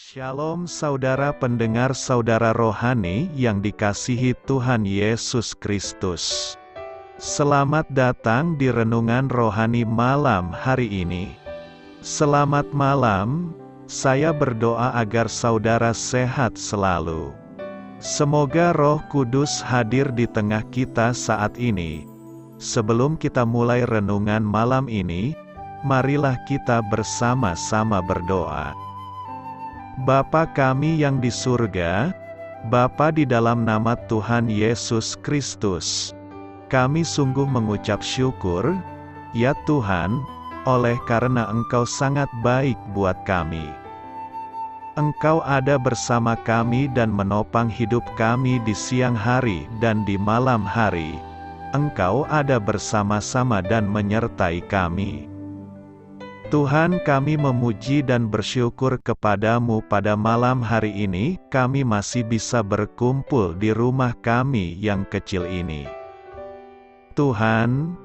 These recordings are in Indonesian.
Shalom saudara pendengar saudara rohani yang dikasihi Tuhan Yesus Kristus. Selamat datang di Renungan Rohani malam hari ini. Selamat malam, saya berdoa agar saudara sehat selalu. Semoga Roh Kudus hadir di tengah kita saat ini. Sebelum kita mulai renungan malam ini, marilah kita bersama-sama berdoa. Bapa kami yang di surga, Bapa di dalam nama Tuhan Yesus Kristus, kami sungguh mengucap syukur, ya Tuhan, oleh karena Engkau sangat baik buat kami. Engkau ada bersama kami dan menopang hidup kami di siang hari dan di malam hari. Engkau ada bersama-sama dan menyertai kami. Tuhan, kami memuji dan bersyukur kepadamu pada malam hari ini, kami masih bisa berkumpul di rumah kami yang kecil ini. Tuhan,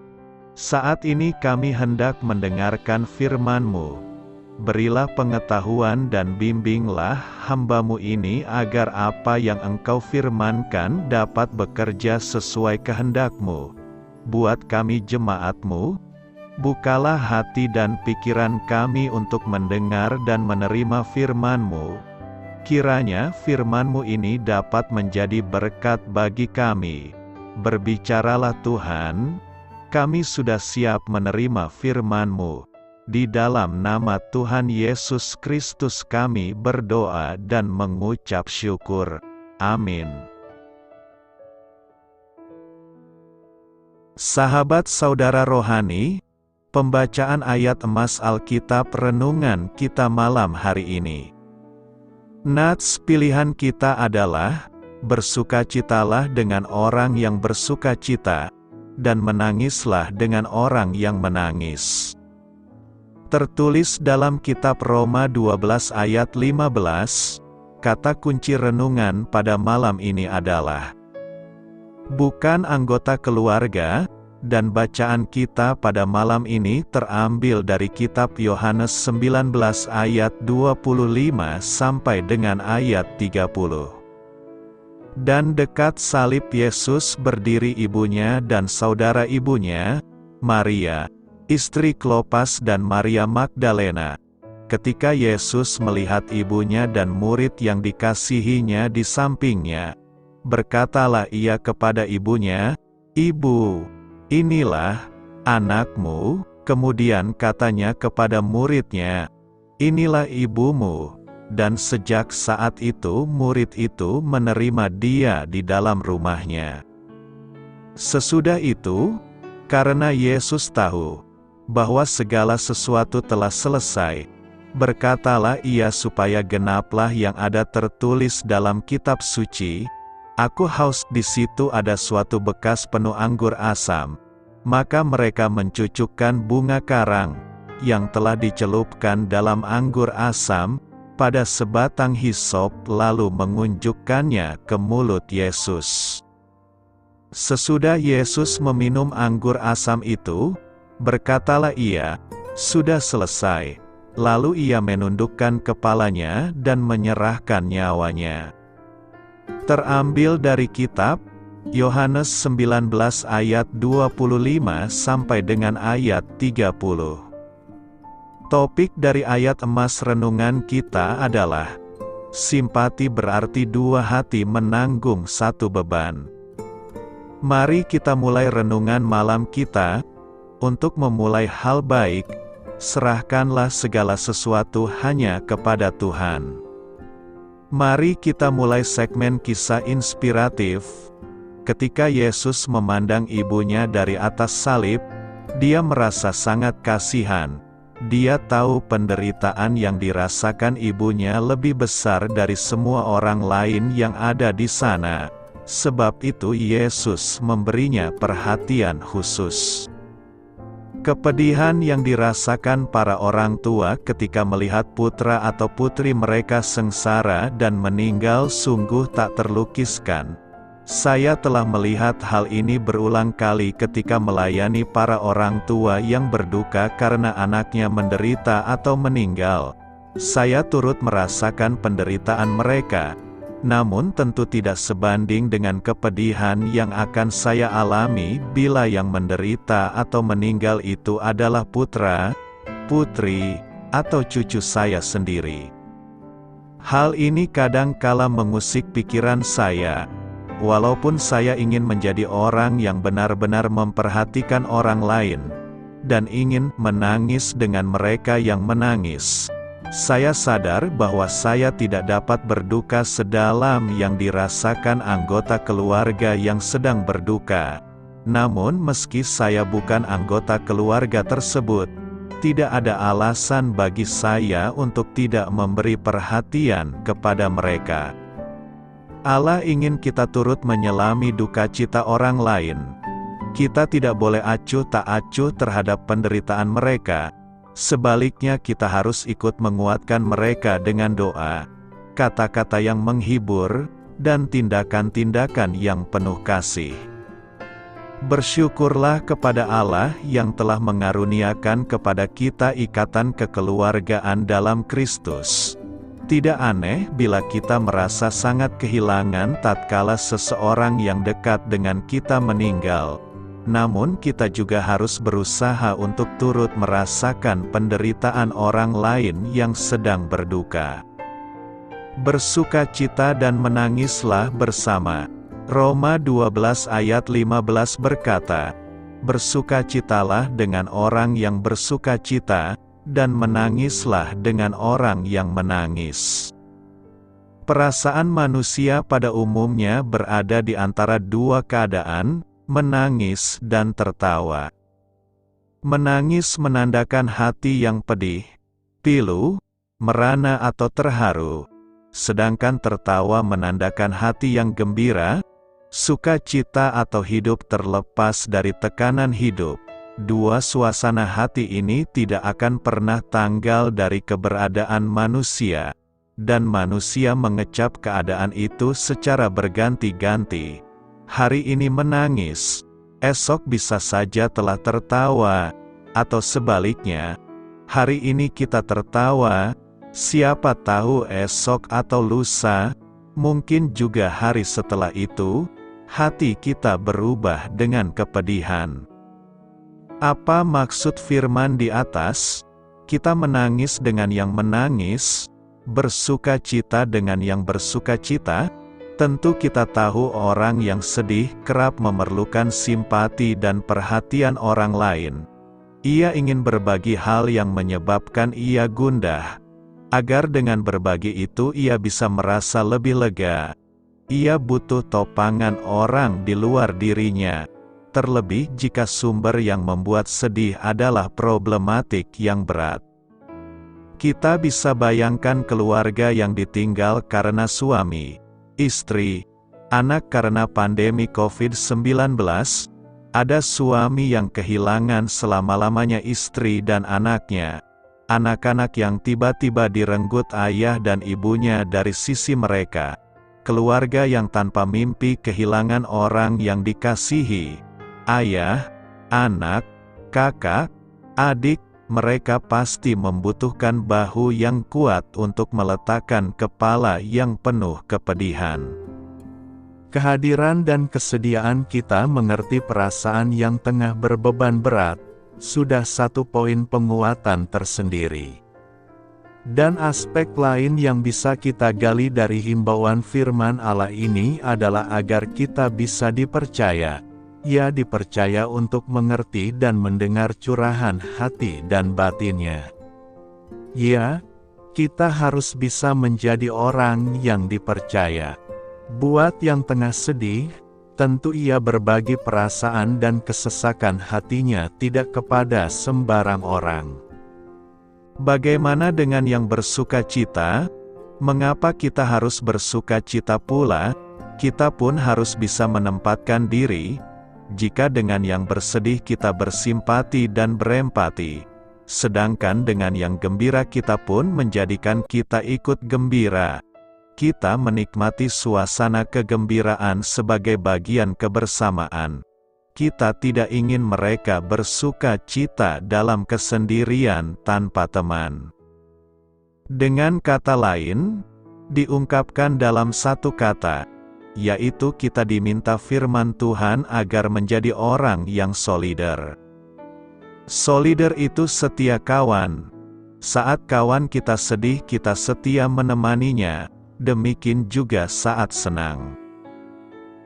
saat ini kami hendak mendengarkan firman-Mu. Berilah pengetahuan dan bimbinglah hamba-Mu ini agar apa yang Engkau firmankan dapat bekerja sesuai kehendak-Mu. Buat kami jemaat-Mu, bukalah hati dan pikiran kami untuk mendengar dan menerima firman-Mu. Kiranya firman-Mu ini dapat menjadi berkat bagi kami. Berbicaralah Tuhan, kami sudah siap menerima firman-Mu. Di dalam nama Tuhan Yesus Kristus kami berdoa dan mengucap syukur. Amin. Sahabat saudara rohani, pembacaan ayat emas Alkitab renungan kita malam hari ini. Nats pilihan kita adalah, bersukacitalah dengan orang yang bersukacita, dan menangislah dengan orang yang menangis. Tertulis dalam kitab Roma 12 ayat 15, kata kunci renungan pada malam ini adalah, bukan anggota keluarga. Dan bacaan kita pada malam ini terambil dari kitab Yohanes 19 ayat 25 sampai dengan ayat 30. Dan dekat salib Yesus berdiri ibunya dan saudara ibunya, Maria, istri Klopas dan Maria Magdalena. Ketika Yesus melihat ibunya dan murid yang dikasihinya di sampingnya, berkatalah ia kepada ibunya, "Ibu, inilah anakmu." Kemudian katanya kepada muridnya, "Inilah ibumu." Dan sejak saat itu murid itu menerima dia di dalam rumahnya. Sesudah itu, karena Yesus tahu bahwa segala sesuatu telah selesai, berkatalah ia supaya genaplah yang ada tertulis dalam kitab suci, "Aku haus." Di situ ada suatu bekas penuh anggur asam. Maka mereka mencucukkan bunga karang, yang telah dicelupkan dalam anggur asam, pada sebatang hisop lalu mengunjukkannya ke mulut Yesus. Sesudah Yesus meminum anggur asam itu, berkatalah ia, "Sudah selesai." Lalu ia menundukkan kepalanya dan menyerahkan nyawanya. Terambil dari kitab Yohanes 19 ayat 25 sampai dengan ayat 30. Topik dari ayat emas renungan kita adalah, simpati berarti dua hati menanggung satu beban. Mari kita mulai renungan malam kita. Untuk memulai hal baik, serahkanlah segala sesuatu hanya kepada Tuhan. Mari kita mulai segmen kisah inspiratif. Ketika Yesus memandang ibunya dari atas salib, dia merasa sangat kasihan. Dia tahu penderitaan yang dirasakan ibunya lebih besar dari semua orang lain yang ada di sana. Sebab itu Yesus memberinya perhatian khusus. Kepedihan yang dirasakan para orang tua ketika melihat putra atau putri mereka sengsara dan meninggal sungguh tak terlukiskan. Saya telah melihat hal ini berulang kali ketika melayani para orang tua yang berduka karena anaknya menderita atau meninggal. Saya turut merasakan penderitaan mereka, namun tentu tidak sebanding dengan kepedihan yang akan saya alami bila yang menderita atau meninggal itu adalah putra, putri, atau cucu saya sendiri. Hal ini kadang kala mengusik pikiran saya. Walaupun saya ingin menjadi orang yang benar-benar memperhatikan orang lain, dan ingin menangis dengan mereka yang menangis, saya sadar bahwa saya tidak dapat berduka sedalam yang dirasakan anggota keluarga yang sedang berduka. Namun meski saya bukan anggota keluarga tersebut, tidak ada alasan bagi saya untuk tidak memberi perhatian kepada mereka. Allah ingin kita turut menyelami duka cita orang lain. Kita tidak boleh acuh tak acuh terhadap penderitaan mereka. Sebaliknya kita harus ikut menguatkan mereka dengan doa, kata-kata yang menghibur, dan tindakan-tindakan yang penuh kasih. Bersyukurlah kepada Allah yang telah mengaruniakan kepada kita ikatan kekeluargaan dalam Kristus. Tidak aneh bila kita merasa sangat kehilangan tatkala seseorang yang dekat dengan kita meninggal. Namun kita juga harus berusaha untuk turut merasakan penderitaan orang lain yang sedang berduka. Bersukacita dan menangislah bersama. Roma 12 ayat 15 berkata, "Bersukacitalah dengan orang yang bersukacita, dan menangislah dengan orang yang menangis." Perasaan manusia pada umumnya berada di antara dua keadaan, menangis dan tertawa. Menangis menandakan hati yang pedih, pilu, merana atau terharu, sedangkan tertawa menandakan hati yang gembira, sukacita atau hidup terlepas dari tekanan hidup. Dua suasana hati ini tidak akan pernah tanggal dari keberadaan manusia, dan manusia mengecap keadaan itu secara berganti-ganti. Hari ini menangis, esok bisa saja telah tertawa, atau sebaliknya, hari ini kita tertawa, siapa tahu esok atau lusa, mungkin juga hari setelah itu, hati kita berubah dengan kepedihan. Apa maksud firman di atas? Kita menangis dengan yang menangis, bersukacita dengan yang bersukacita. Tentu kita tahu orang yang sedih kerap memerlukan simpati dan perhatian orang lain. Ia ingin berbagi hal yang menyebabkan ia gundah, agar dengan berbagi itu ia bisa merasa lebih lega. Ia butuh topangan orang di luar dirinya. Terlebih jika sumber yang membuat sedih adalah problematik yang berat. Kita bisa bayangkan keluarga yang ditinggal karena suami, istri, anak karena pandemi COVID-19. Ada suami yang kehilangan selama-lamanya istri dan anaknya. Anak-anak yang tiba-tiba direnggut ayah dan ibunya dari sisi mereka. Keluarga yang tanpa mimpi kehilangan orang yang dikasihi. Ayah, anak, kakak, adik, mereka pasti membutuhkan bahu yang kuat untuk meletakkan kepala yang penuh kepedihan. Kehadiran dan kesediaan kita mengerti perasaan yang tengah berbeban berat, sudah satu poin penguatan tersendiri. Dan aspek lain yang bisa kita gali dari himbauan firman Allah ini adalah agar kita bisa dipercaya. Ia dipercaya untuk mengerti dan mendengar curahan hati dan batinnya. Ya, kita harus bisa menjadi orang yang dipercaya. Buat yang tengah sedih, tentu ia berbagi perasaan dan kesesakan hatinya tidak kepada sembarang orang. Bagaimana dengan yang bersukacita? Mengapa kita harus bersukacita pula? Kita pun harus bisa menempatkan diri. Jika dengan yang bersedih kita bersimpati dan berempati, sedangkan dengan yang gembira kita pun menjadikan kita ikut gembira. Kita menikmati suasana kegembiraan sebagai bagian kebersamaan. Kita tidak ingin mereka bersuka cita dalam kesendirian tanpa teman. Dengan kata lain, diungkapkan dalam satu kata, yaitu kita diminta firman Tuhan agar menjadi orang yang solider. Solider itu setia kawan. Saat kawan kita sedih, kita setia menemaninya, demikian juga saat senang.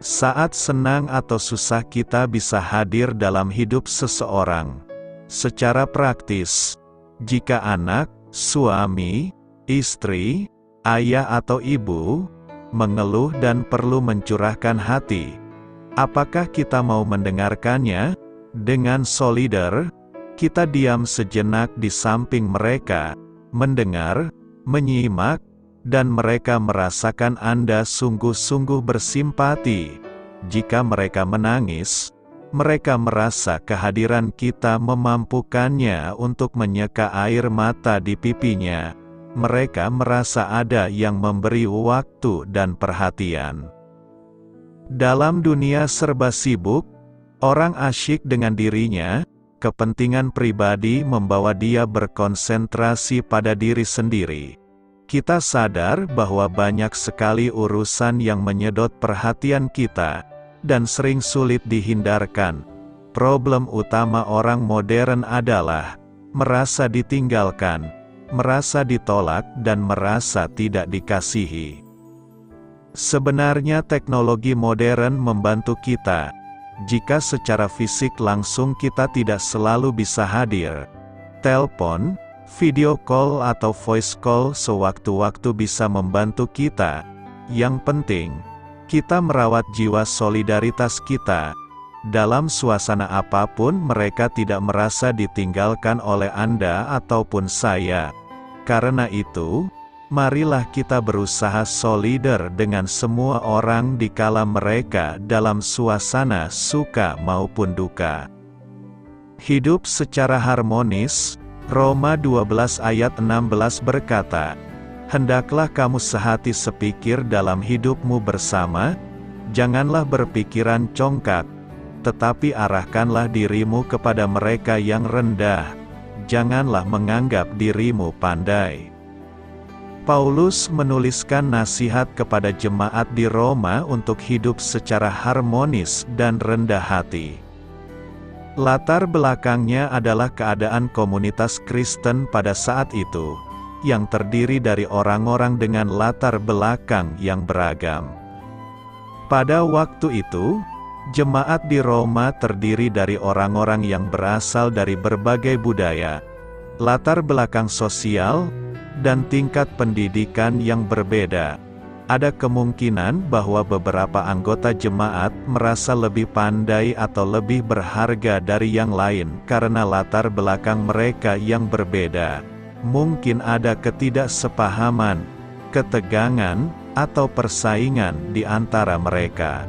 Saat senang atau susah kita bisa hadir dalam hidup seseorang. Secara praktis, jika anak, suami, istri, ayah atau ibu, mengeluh dan perlu mencurahkan hati, apakah kita mau mendengarkannya? Dengan solider, kita diam sejenak di samping mereka, mendengar, menyimak, dan mereka merasakan Anda sungguh-sungguh bersimpati. Jika mereka menangis, mereka merasa kehadiran kita memampukannya untuk menyeka air mata di pipinya. Mereka merasa ada yang memberi waktu dan perhatian. Dalam dunia serba sibuk, orang asyik dengan dirinya, kepentingan pribadi membawa dia berkonsentrasi pada diri sendiri. Kita sadar bahwa banyak sekali urusan yang menyedot perhatian kita, dan sering sulit dihindarkan. Problem utama orang modern adalah merasa ditinggalkan, merasa ditolak, dan merasa tidak dikasihi. Sebenarnya teknologi modern membantu kita. Jika secara fisik langsung kita tidak selalu bisa hadir, telepon, video call atau voice call sewaktu-waktu bisa membantu kita. Yang penting, kita merawat jiwa solidaritas kita. Dalam suasana apapun mereka tidak merasa ditinggalkan oleh Anda ataupun saya. Karena itu, marilah kita berusaha solider dengan semua orang dikala mereka dalam suasana suka maupun duka. Hidup secara harmonis. Roma 12 ayat 16 berkata, "Hendaklah kamu sehati sepikir dalam hidupmu bersama, janganlah berpikiran congkak, tetapi arahkanlah dirimu kepada mereka yang rendah, janganlah menganggap dirimu pandai." Paulus menuliskan nasihat kepada jemaat di Roma untuk hidup secara harmonis dan rendah hati. Latar belakangnya adalah keadaan komunitas Kristen pada saat itu, yang terdiri dari orang-orang dengan latar belakang yang beragam. Pada waktu itu, jemaat di Roma terdiri dari orang-orang yang berasal dari berbagai budaya, latar belakang sosial, dan tingkat pendidikan yang berbeda. Ada kemungkinan bahwa beberapa anggota jemaat merasa lebih pandai atau lebih berharga dari yang lain karena latar belakang mereka yang berbeda. Mungkin ada ketidaksepahaman, ketegangan, atau persaingan di antara mereka.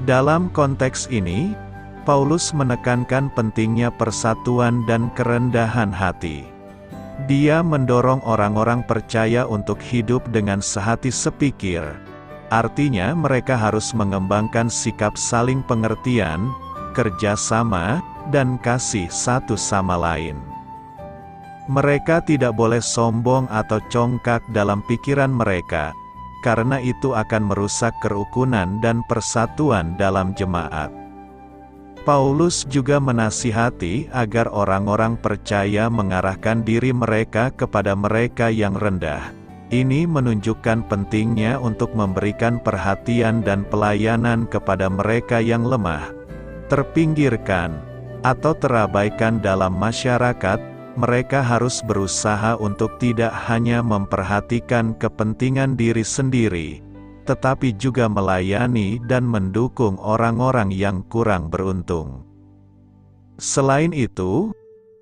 Dalam konteks ini, Paulus menekankan pentingnya persatuan dan kerendahan hati. Dia mendorong orang-orang percaya untuk hidup dengan sehati sepikir. Artinya mereka harus mengembangkan sikap saling pengertian, kerjasama, dan kasih satu sama lain. Mereka tidak boleh sombong atau congkak dalam pikiran mereka, karena itu akan merusak kerukunan dan persatuan dalam jemaat. Paulus juga menasihati agar orang-orang percaya mengarahkan diri mereka kepada mereka yang rendah. Ini menunjukkan pentingnya untuk memberikan perhatian dan pelayanan kepada mereka yang lemah, terpinggirkan, atau terabaikan dalam masyarakat. Mereka harus berusaha untuk tidak hanya memperhatikan kepentingan diri sendiri, tetapi juga melayani dan mendukung orang-orang yang kurang beruntung. Selain itu,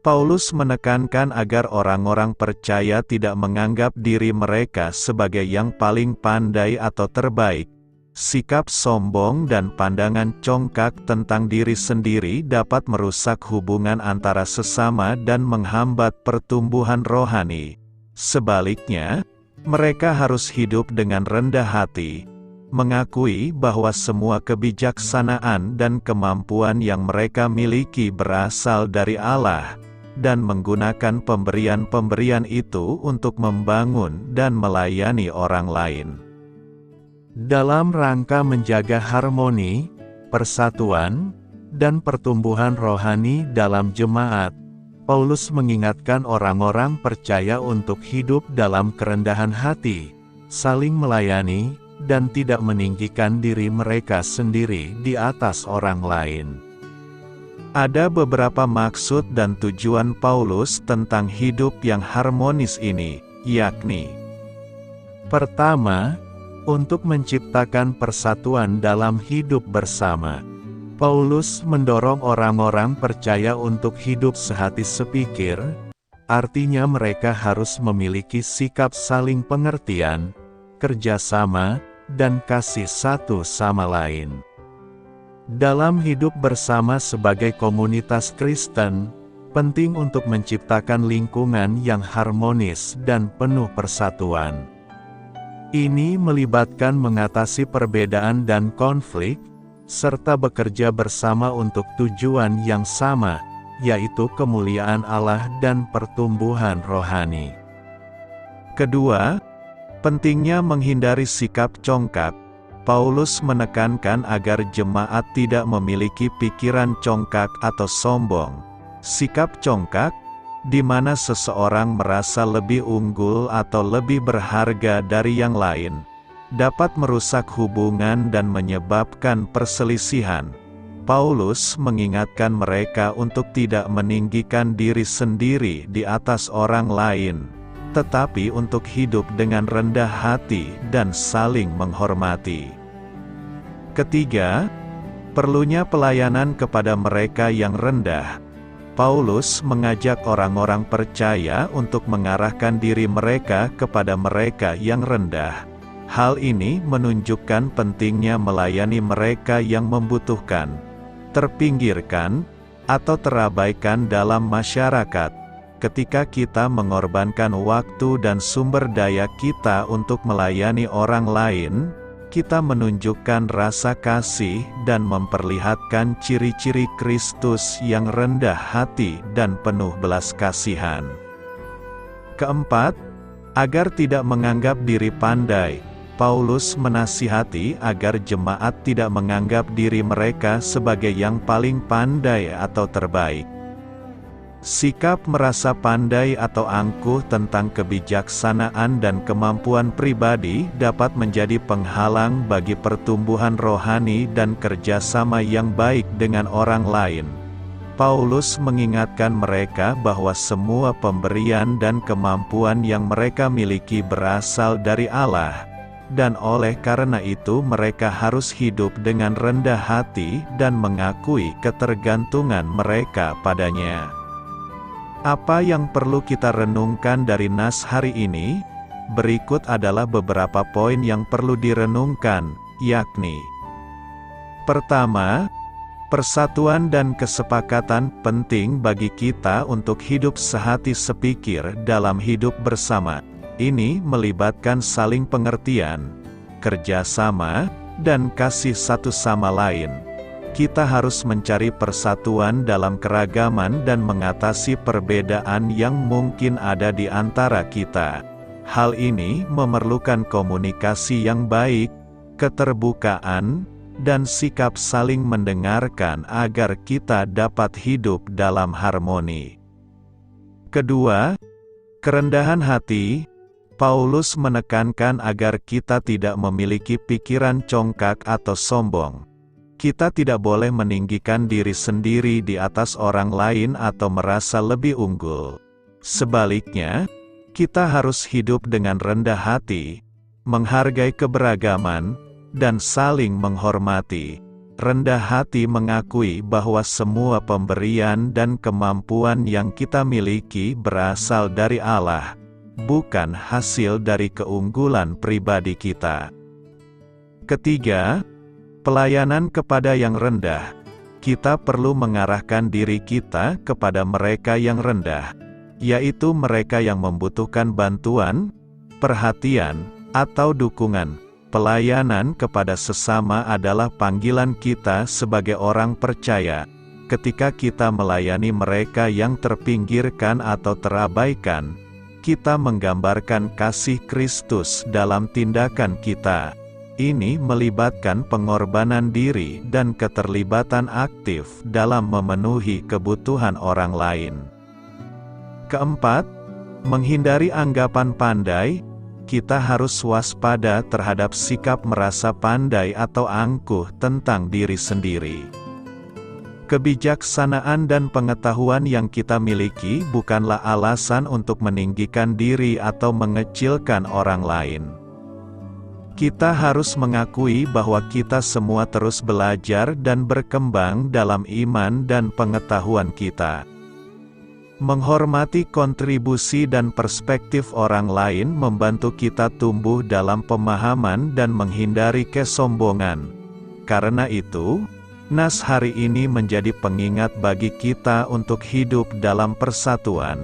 Paulus menekankan agar orang-orang percaya tidak menganggap diri mereka sebagai yang paling pandai atau terbaik. Sikap sombong dan pandangan congkak tentang diri sendiri dapat merusak hubungan antara sesama dan menghambat pertumbuhan rohani. Sebaliknya, mereka harus hidup dengan rendah hati, mengakui bahwa semua kebijaksanaan dan kemampuan yang mereka miliki berasal dari Allah, dan menggunakan pemberian-pemberian itu untuk membangun dan melayani orang lain. Dalam rangka menjaga harmoni, persatuan, dan pertumbuhan rohani dalam jemaat, Paulus mengingatkan orang-orang percaya untuk hidup dalam kerendahan hati, saling melayani, dan tidak meninggikan diri mereka sendiri di atas orang lain. Ada beberapa maksud dan tujuan Paulus tentang hidup yang harmonis ini, yakni: pertama, untuk menciptakan persatuan dalam hidup bersama. Paulus mendorong orang-orang percaya untuk hidup sehati sepikir, artinya mereka harus memiliki sikap saling pengertian, kerjasama, dan kasih satu sama lain. Dalam hidup bersama sebagai komunitas Kristen, penting untuk menciptakan lingkungan yang harmonis dan penuh persatuan. Ini melibatkan mengatasi perbedaan dan konflik, serta bekerja bersama untuk tujuan yang sama, yaitu kemuliaan Allah dan pertumbuhan rohani. Kedua, pentingnya menghindari sikap congkak. Paulus menekankan agar jemaat tidak memiliki pikiran congkak atau sombong. Sikap congkak, di mana seseorang merasa lebih unggul atau lebih berharga dari yang lain, dapat merusak hubungan dan menyebabkan perselisihan. Paulus mengingatkan mereka untuk tidak meninggikan diri sendiri di atas orang lain, tetapi untuk hidup dengan rendah hati dan saling menghormati. Ketiga, perlunya pelayanan kepada mereka yang rendah. Paulus mengajak orang-orang percaya untuk mengarahkan diri mereka kepada mereka yang rendah. Hal ini menunjukkan pentingnya melayani mereka yang membutuhkan, terpinggirkan, atau terabaikan dalam masyarakat. Ketika kita mengorbankan waktu dan sumber daya kita untuk melayani orang lain, kita menunjukkan rasa kasih dan memperlihatkan ciri-ciri Kristus yang rendah hati dan penuh belas kasihan. Keempat, agar tidak menganggap diri pandai, Paulus menasihati agar jemaat tidak menganggap diri mereka sebagai yang paling pandai atau terbaik. Sikap merasa pandai atau angkuh tentang kebijaksanaan dan kemampuan pribadi dapat menjadi penghalang bagi pertumbuhan rohani dan kerjasama yang baik dengan orang lain. Paulus mengingatkan mereka bahwa semua pemberian dan kemampuan yang mereka miliki berasal dari Allah, dan oleh karena itu mereka harus hidup dengan rendah hati dan mengakui ketergantungan mereka padanya. Apa yang perlu kita renungkan dari nas hari ini? Berikut adalah beberapa poin yang perlu direnungkan, yakni: pertama, persatuan dan kesepakatan penting bagi kita untuk hidup sehati sepikir dalam hidup bersama. Ini melibatkan saling pengertian, kerjasama, dan kasih satu sama lain. Kita harus mencari persatuan dalam keragaman dan mengatasi perbedaan yang mungkin ada di antara kita. Hal ini memerlukan komunikasi yang baik, keterbukaan, dan sikap saling mendengarkan agar kita dapat hidup dalam harmoni. Kedua, kerendahan hati. Paulus menekankan agar kita tidak memiliki pikiran congkak atau sombong. Kita tidak boleh meninggikan diri sendiri di atas orang lain atau merasa lebih unggul. Sebaliknya, kita harus hidup dengan rendah hati, menghargai keberagaman, dan saling menghormati. Rendah hati mengakui bahwa semua pemberian dan kemampuan yang kita miliki berasal dari Allah, bukan hasil dari keunggulan pribadi kita. Ketiga, pelayanan kepada yang rendah. Kita perlu mengarahkan diri kita kepada mereka yang rendah, yaitu mereka yang membutuhkan bantuan, perhatian, atau dukungan. Pelayanan kepada sesama adalah panggilan kita sebagai orang percaya. ketika kita melayani mereka yang terpinggirkan atau terabaikan, kita menggambarkan kasih Kristus dalam tindakan kita. Ini melibatkan pengorbanan diri dan keterlibatan aktif dalam memenuhi kebutuhan orang lain. Keempat, menghindari anggapan pandai. Kita harus waspada terhadap sikap merasa pandai atau angkuh tentang diri sendiri. Kebijaksanaan dan pengetahuan yang kita miliki bukanlah alasan untuk meninggikan diri atau mengecilkan orang lain. Kita harus mengakui bahwa kita semua terus belajar dan berkembang dalam iman dan pengetahuan kita. Menghormati kontribusi dan perspektif orang lain membantu kita tumbuh dalam pemahaman dan menghindari kesombongan. Karena itu, Nas hari ini menjadi pengingat bagi kita untuk hidup dalam persatuan,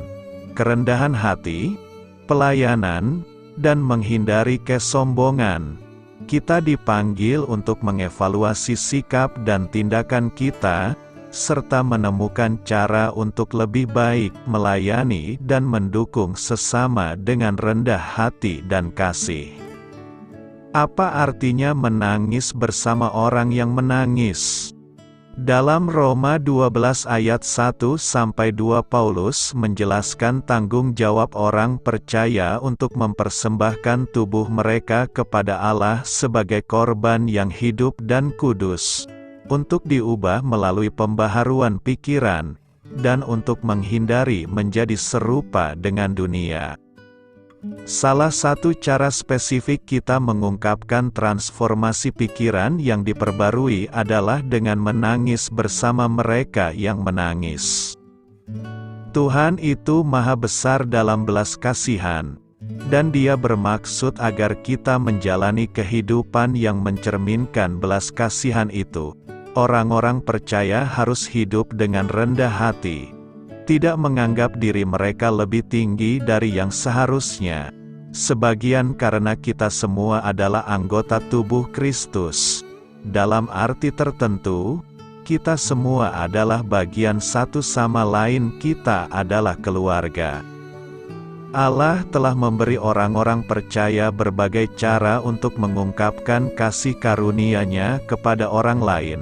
kerendahan hati, pelayanan, dan menghindari kesombongan. Kita dipanggil untuk mengevaluasi sikap dan tindakan kita, serta menemukan cara untuk lebih baik melayani dan mendukung sesama dengan rendah hati dan kasih. Apa artinya menangis bersama orang yang menangis? Dalam Roma 12 ayat 1-2 Paulus menjelaskan tanggung jawab orang percaya untuk mempersembahkan tubuh mereka kepada Allah sebagai korban yang hidup dan kudus, untuk diubah melalui pembaharuan pikiran, dan untuk menghindari menjadi serupa dengan dunia. Salah satu cara spesifik kita mengungkapkan transformasi pikiran yang diperbarui adalah dengan menangis bersama mereka yang menangis. Tuhan itu Maha Besar dalam belas kasihan, dan Dia bermaksud agar kita menjalani kehidupan yang mencerminkan belas kasihan itu. Orang-orang percaya harus hidup dengan rendah hati, tidak menganggap diri mereka lebih tinggi dari yang seharusnya. Sebagian karena kita semua adalah anggota tubuh Kristus. Dalam arti tertentu, kita semua adalah bagian satu sama lain, kita adalah keluarga. Allah telah memberi orang-orang percaya berbagai cara untuk mengungkapkan kasih karunia-Nya kepada orang lain.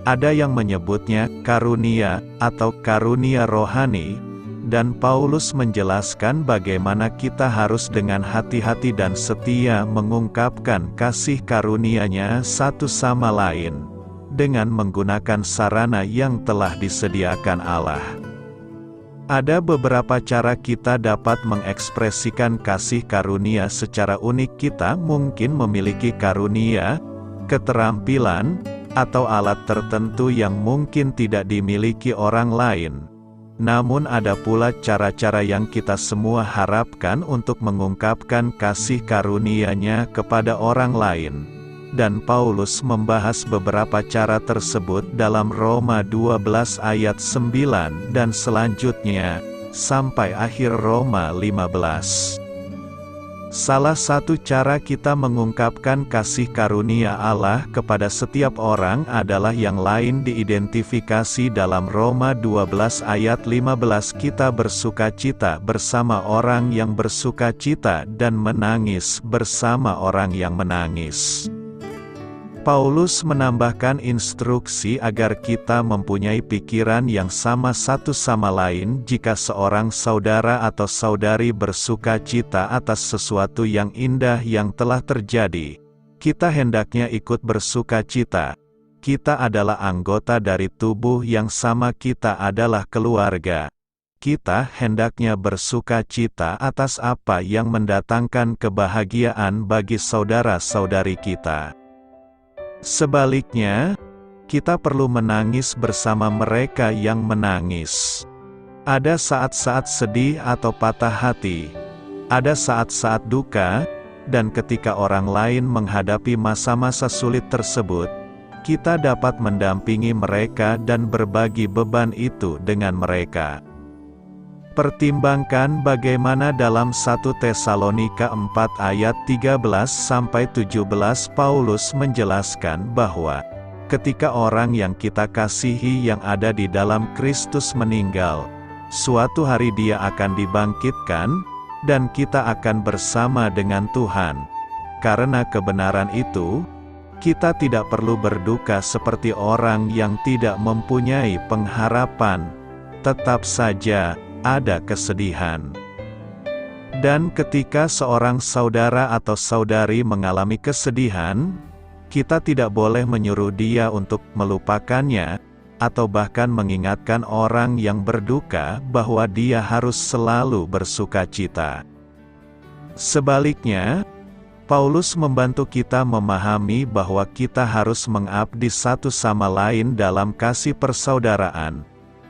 Ada yang menyebutnya karunia atau karunia rohani, dan Paulus menjelaskan bagaimana kita harus dengan hati-hati dan setia mengungkapkan kasih karunia-Nya satu sama lain, dengan menggunakan sarana yang telah disediakan Allah. Ada beberapa cara kita dapat mengekspresikan kasih karunia secara unik. Kita mungkin memiliki karunia, keterampilan, atau alat tertentu yang mungkin tidak dimiliki orang lain. Namun ada pula cara-cara yang kita semua harapkan untuk mengungkapkan kasih karunia-Nya kepada orang lain. Dan Paulus membahas beberapa cara tersebut dalam Roma 12 ayat 9 dan selanjutnya, sampai akhir Roma 15. Salah satu cara kita mengungkapkan kasih karunia Allah kepada setiap orang adalah yang lain diidentifikasi dalam Roma 12 ayat 15. Kita bersukacita bersama orang yang bersukacita dan menangis bersama orang yang menangis. Paulus menambahkan instruksi agar kita mempunyai pikiran yang sama satu sama lain. Jika seorang saudara atau saudari bersukacita atas sesuatu yang indah yang telah terjadi, kita hendaknya ikut bersukacita. Kita adalah anggota dari tubuh yang sama, kita adalah keluarga. Kita hendaknya bersukacita atas apa yang mendatangkan kebahagiaan bagi saudara-saudari kita. Sebaliknya, kita perlu menangis bersama mereka yang menangis. Ada saat-saat sedih atau patah hati, ada saat-saat duka, dan ketika orang lain menghadapi masa-masa sulit tersebut, kita dapat mendampingi mereka dan berbagi beban itu dengan mereka. Pertimbangkan bagaimana dalam 1 Tesalonika 4 ayat 13-17 Paulus menjelaskan bahwa ketika orang yang kita kasihi yang ada di dalam Kristus meninggal, suatu hari dia akan dibangkitkan, dan kita akan bersama dengan Tuhan. Karena kebenaran itu, kita tidak perlu berduka seperti orang yang tidak mempunyai pengharapan. Tetap saja ada kesedihan. Dan ketika seorang saudara atau saudari mengalami kesedihan, kita tidak boleh menyuruh dia untuk melupakannya, atau bahkan mengingatkan orang yang berduka bahwa dia harus selalu bersukacita. Sebaliknya, Paulus membantu kita memahami bahwa kita harus mengabdi satu sama lain dalam kasih persaudaraan,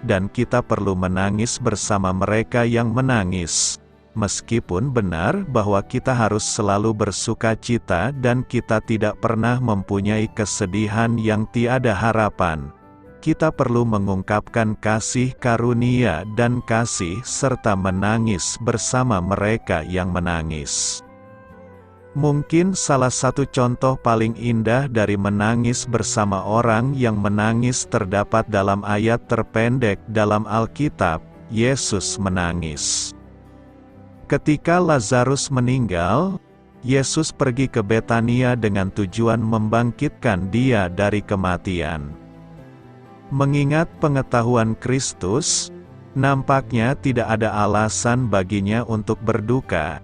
dan kita perlu menangis bersama mereka yang menangis. Meskipun benar bahwa kita harus selalu bersukacita dan kita tidak pernah mempunyai kesedihan yang tiada harapan, kita perlu mengungkapkan kasih karunia dan kasih serta menangis bersama mereka yang menangis. Mungkin salah satu contoh paling indah dari menangis bersama orang yang menangis terdapat dalam ayat terpendek dalam Alkitab, Yesus menangis. Ketika Lazarus meninggal, Yesus pergi ke Betania dengan tujuan membangkitkan dia dari kematian. Mengingat pengetahuan Kristus, nampaknya tidak ada alasan baginya untuk berduka.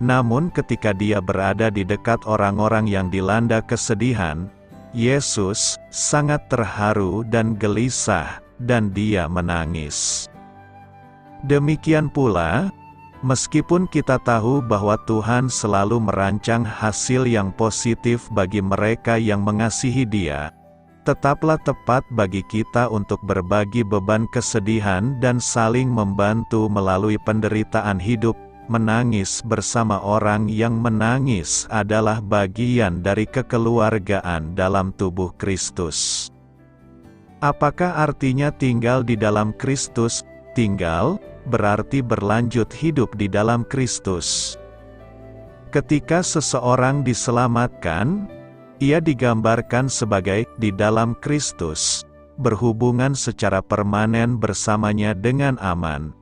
Namun ketika dia berada di dekat orang-orang yang dilanda kesedihan, Yesus sangat terharu dan gelisah, dan dia menangis. Demikian pula, meskipun kita tahu bahwa Tuhan selalu merancang hasil yang positif bagi mereka yang mengasihi Dia, tetaplah tepat bagi kita untuk berbagi beban kesedihan dan saling membantu melalui penderitaan hidup. Menangis bersama orang yang menangis adalah bagian dari kekeluargaan dalam tubuh Kristus. Apakah artinya tinggal di dalam Kristus? Tinggal berarti berlanjut hidup di dalam Kristus. Ketika seseorang diselamatkan, ia digambarkan sebagai di dalam Kristus, berhubungan secara permanen bersamanya dengan aman.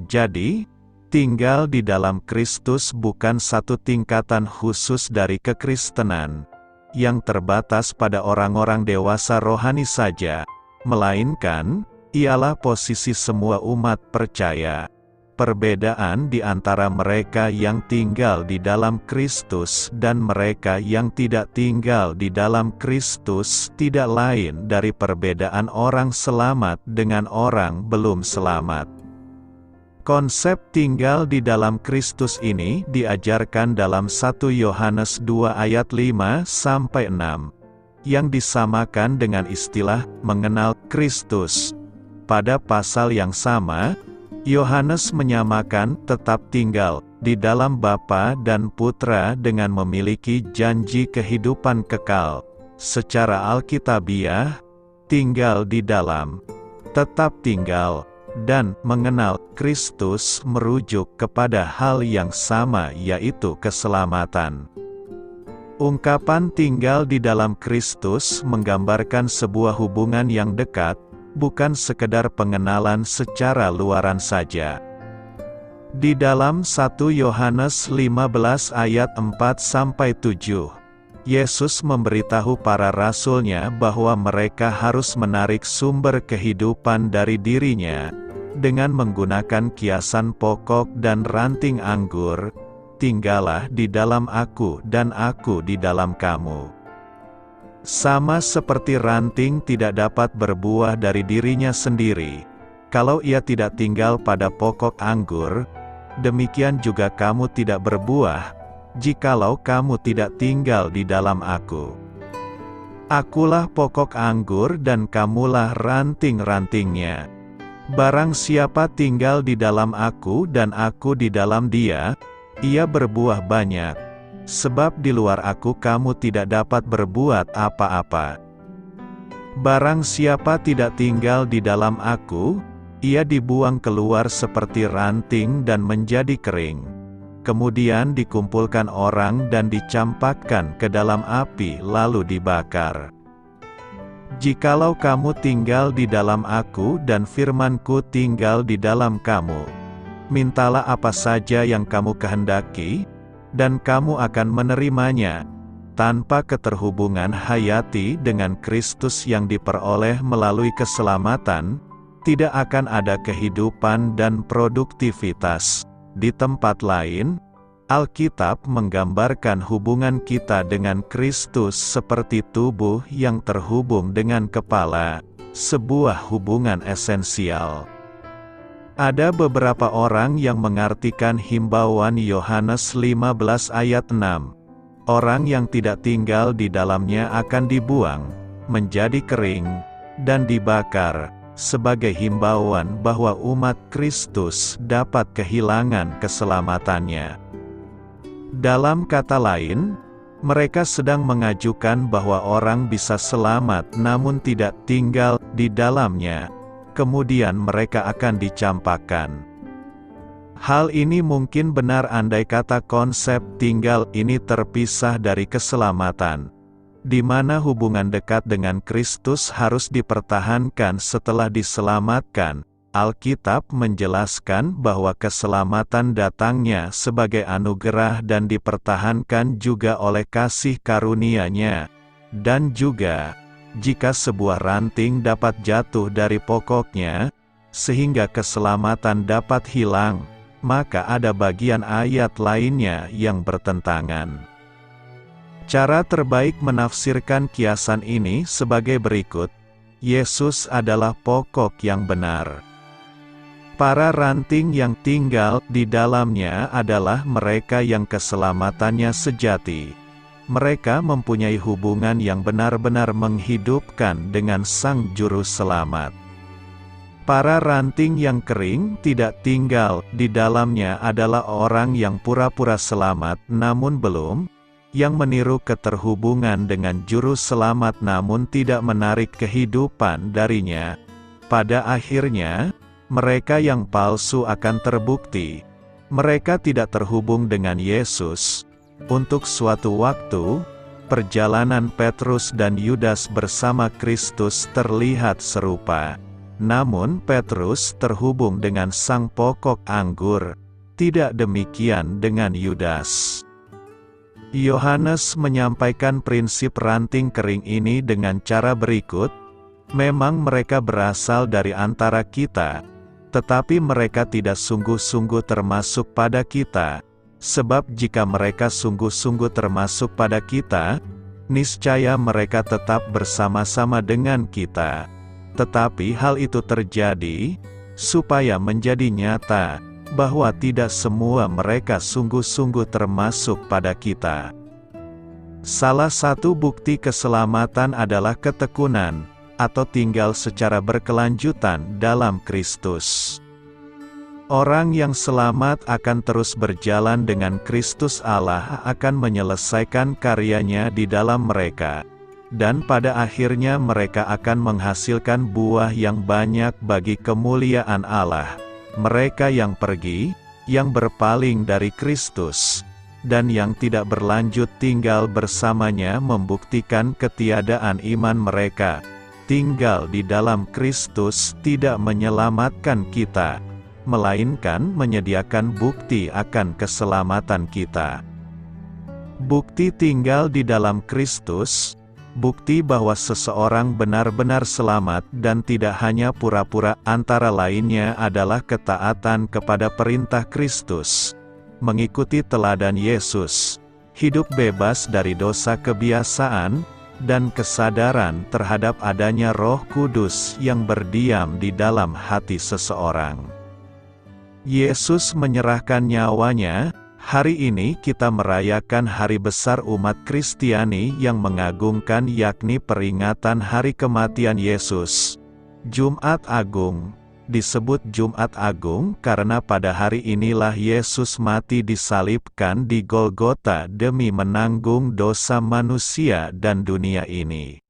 Jadi, tinggal di dalam Kristus bukan satu tingkatan khusus dari kekristenan, yang terbatas pada orang-orang dewasa rohani saja, melainkan, ialah posisi semua umat percaya. Perbedaan di antara mereka yang tinggal di dalam Kristus dan mereka yang tidak tinggal di dalam Kristus tidak lain dari perbedaan orang selamat dengan orang belum selamat. Konsep tinggal di dalam Kristus ini diajarkan dalam 1 Yohanes 2 ayat 5-6, yang disamakan dengan istilah mengenal Kristus. Pada pasal yang sama, Yohanes menyamakan tetap tinggal di dalam Bapa dan Putra dengan memiliki janji kehidupan kekal. Secara alkitabiah, tinggal di dalam, tetap tinggal, dan mengenal Kristus merujuk kepada hal yang sama, yaitu keselamatan. Ungkapan tinggal di dalam Kristus menggambarkan sebuah hubungan yang dekat, bukan sekedar pengenalan secara luaran saja. Di dalam 1 Yohanes 15 ayat 4-7, Yesus memberitahu para rasulnya bahwa mereka harus menarik sumber kehidupan dari dirinya, dengan menggunakan kiasan pokok dan ranting anggur. Tinggallah di dalam aku dan aku di dalam kamu. Sama seperti ranting tidak dapat berbuah dari dirinya sendiri, kalau ia tidak tinggal pada pokok anggur, demikian juga kamu tidak berbuah, jikalau kamu tidak tinggal di dalam aku. Akulah pokok anggur dan kamulah ranting-rantingnya. Barang siapa tinggal di dalam aku dan aku di dalam dia, ia berbuah banyak, sebab di luar aku kamu tidak dapat berbuat apa-apa. Barang siapa tidak tinggal di dalam aku, ia dibuang keluar seperti ranting dan menjadi kering. Kemudian dikumpulkan orang dan dicampakkan ke dalam api lalu dibakar. Jikalau kamu tinggal di dalam Aku dan firman-Ku tinggal di dalam kamu, mintalah apa saja yang kamu kehendaki, dan kamu akan menerimanya. Tanpa keterhubungan hayati dengan Kristus yang diperoleh melalui keselamatan, tidak akan ada kehidupan dan produktivitas. Di tempat lain, Alkitab menggambarkan hubungan kita dengan Kristus seperti tubuh yang terhubung dengan kepala, sebuah hubungan esensial. Ada beberapa orang yang mengartikan himbauan Yohanes 15 ayat 6. Orang yang tidak tinggal di dalamnya akan dibuang, menjadi kering, dan dibakar, sebagai himbauan bahwa umat Kristus dapat kehilangan keselamatannya. Dalam kata lain, mereka sedang mengajukan bahwa orang bisa selamat namun tidak tinggal di dalamnya, kemudian mereka akan dicampakkan. Hal ini mungkin benar andai kata konsep tinggal ini terpisah dari keselamatan, di mana hubungan dekat dengan Kristus harus dipertahankan setelah diselamatkan. Alkitab menjelaskan bahwa keselamatan datangnya sebagai anugerah dan dipertahankan juga oleh kasih karunia-Nya. Dan juga, jika sebuah ranting dapat jatuh dari pokoknya, sehingga keselamatan dapat hilang, maka ada bagian ayat lainnya yang bertentangan. Cara terbaik menafsirkan kiasan ini sebagai berikut: Yesus adalah pokok yang benar. Para ranting yang tinggal di dalamnya adalah mereka yang keselamatannya sejati. Mereka mempunyai hubungan yang benar-benar menghidupkan dengan Sang Juru Selamat. Para ranting yang kering tidak tinggal di dalamnya adalah orang yang pura-pura selamat namun belum, yang meniru keterhubungan dengan Juru Selamat namun tidak menarik kehidupan darinya. Pada akhirnya, mereka yang palsu akan terbukti. Mereka tidak terhubung dengan Yesus. Untuk suatu waktu, perjalanan Petrus dan Yudas bersama Kristus terlihat serupa. Namun Petrus terhubung dengan sang pokok anggur. Tidak demikian dengan Yudas. Yohanes menyampaikan prinsip ranting kering ini dengan cara berikut: memang mereka berasal dari antara kita, tetapi mereka tidak sungguh-sungguh termasuk pada kita, sebab jika mereka sungguh-sungguh termasuk pada kita, niscaya mereka tetap bersama-sama dengan kita. Tetapi hal itu terjadi, supaya menjadi nyata, bahwa tidak semua mereka sungguh-sungguh termasuk pada kita. Salah satu bukti keselamatan adalah ketekunan, atau tinggal secara berkelanjutan dalam Kristus. Orang yang selamat akan terus berjalan dengan Kristus. Allah akan menyelesaikan karyanya di dalam mereka, dan pada akhirnya mereka akan menghasilkan buah yang banyak bagi kemuliaan Allah. Mereka yang pergi, yang berpaling dari Kristus, dan yang tidak berlanjut tinggal bersamanya membuktikan ketiadaan iman mereka. Tinggal di dalam Kristus tidak menyelamatkan kita, melainkan menyediakan bukti akan keselamatan kita. Bukti tinggal di dalam Kristus, bukti bahwa seseorang benar-benar selamat dan tidak hanya pura-pura, antara lainnya adalah ketaatan kepada perintah Kristus, mengikuti teladan Yesus, hidup bebas dari dosa kebiasaan, dan kesadaran terhadap adanya Roh Kudus yang berdiam di dalam hati seseorang. Yesus menyerahkan nyawanya. Hari ini kita merayakan hari besar umat Kristiani yang mengagungkan, yakni peringatan hari kematian Yesus. Jumat Agung disebut Jumat Agung karena pada hari inilah Yesus mati disalibkan di Golgota demi menanggung dosa manusia dan dunia ini.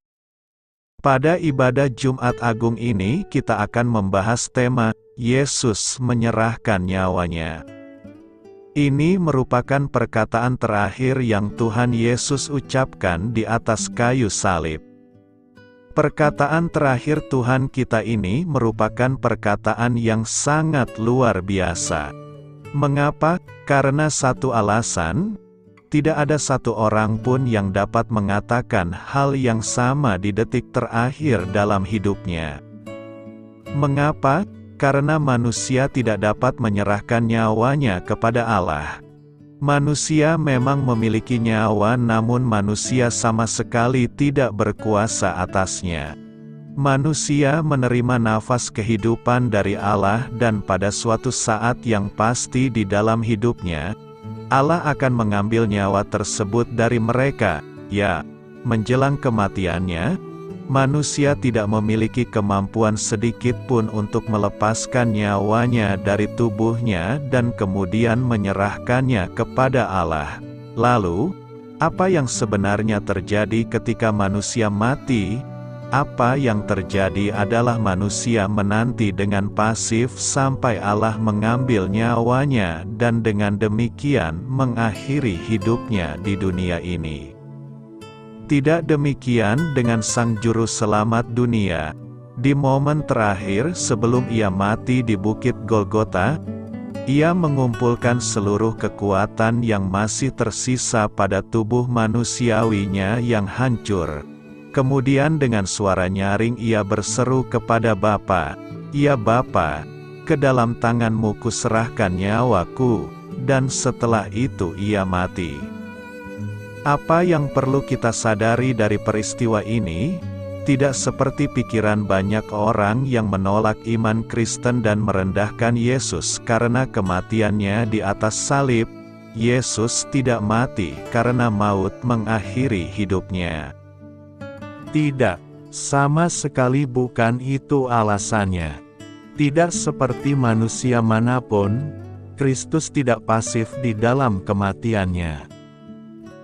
Pada ibadah Jumat Agung ini kita akan membahas tema, Yesus menyerahkan nyawanya. Ini merupakan perkataan terakhir yang Tuhan Yesus ucapkan di atas kayu salib. Perkataan terakhir Tuhan kita ini merupakan perkataan yang sangat luar biasa. Mengapa? Karena satu alasan, tidak ada satu orang pun yang dapat mengatakan hal yang sama di detik terakhir dalam hidupnya. Mengapa? Karena manusia tidak dapat menyerahkan nyawanya kepada Allah. Manusia memang memiliki nyawa, namun manusia sama sekali tidak berkuasa atasnya. Manusia menerima nafas kehidupan dari Allah, dan pada suatu saat yang pasti di dalam hidupnya, Allah akan mengambil nyawa tersebut dari mereka. Ya, menjelang kematiannya, manusia tidak memiliki kemampuan sedikit pun untuk melepaskan nyawanya dari tubuhnya dan kemudian menyerahkannya kepada Allah. Lalu, apa yang sebenarnya terjadi ketika manusia mati? Apa yang terjadi adalah manusia menanti dengan pasif sampai Allah mengambil nyawanya dan dengan demikian mengakhiri hidupnya di dunia ini. Tidak demikian dengan Sang Juru Selamat dunia. Di momen terakhir sebelum ia mati di Bukit Golgota, ia mengumpulkan seluruh kekuatan yang masih tersisa pada tubuh manusiawinya yang hancur. Kemudian dengan suara nyaring ia berseru kepada Bapa, "Ya Bapa, ke dalam tangan-Mu kuserahkan nyawaku," dan setelah itu ia mati. Apa yang perlu kita sadari dari peristiwa ini? Tidak seperti pikiran banyak orang yang menolak iman Kristen dan merendahkan Yesus karena kematiannya di atas salib. Yesus tidak mati karena maut mengakhiri hidupnya. Tidak, sama sekali bukan itu alasannya. Tidak seperti manusia manapun, Kristus tidak pasif di dalam kematiannya.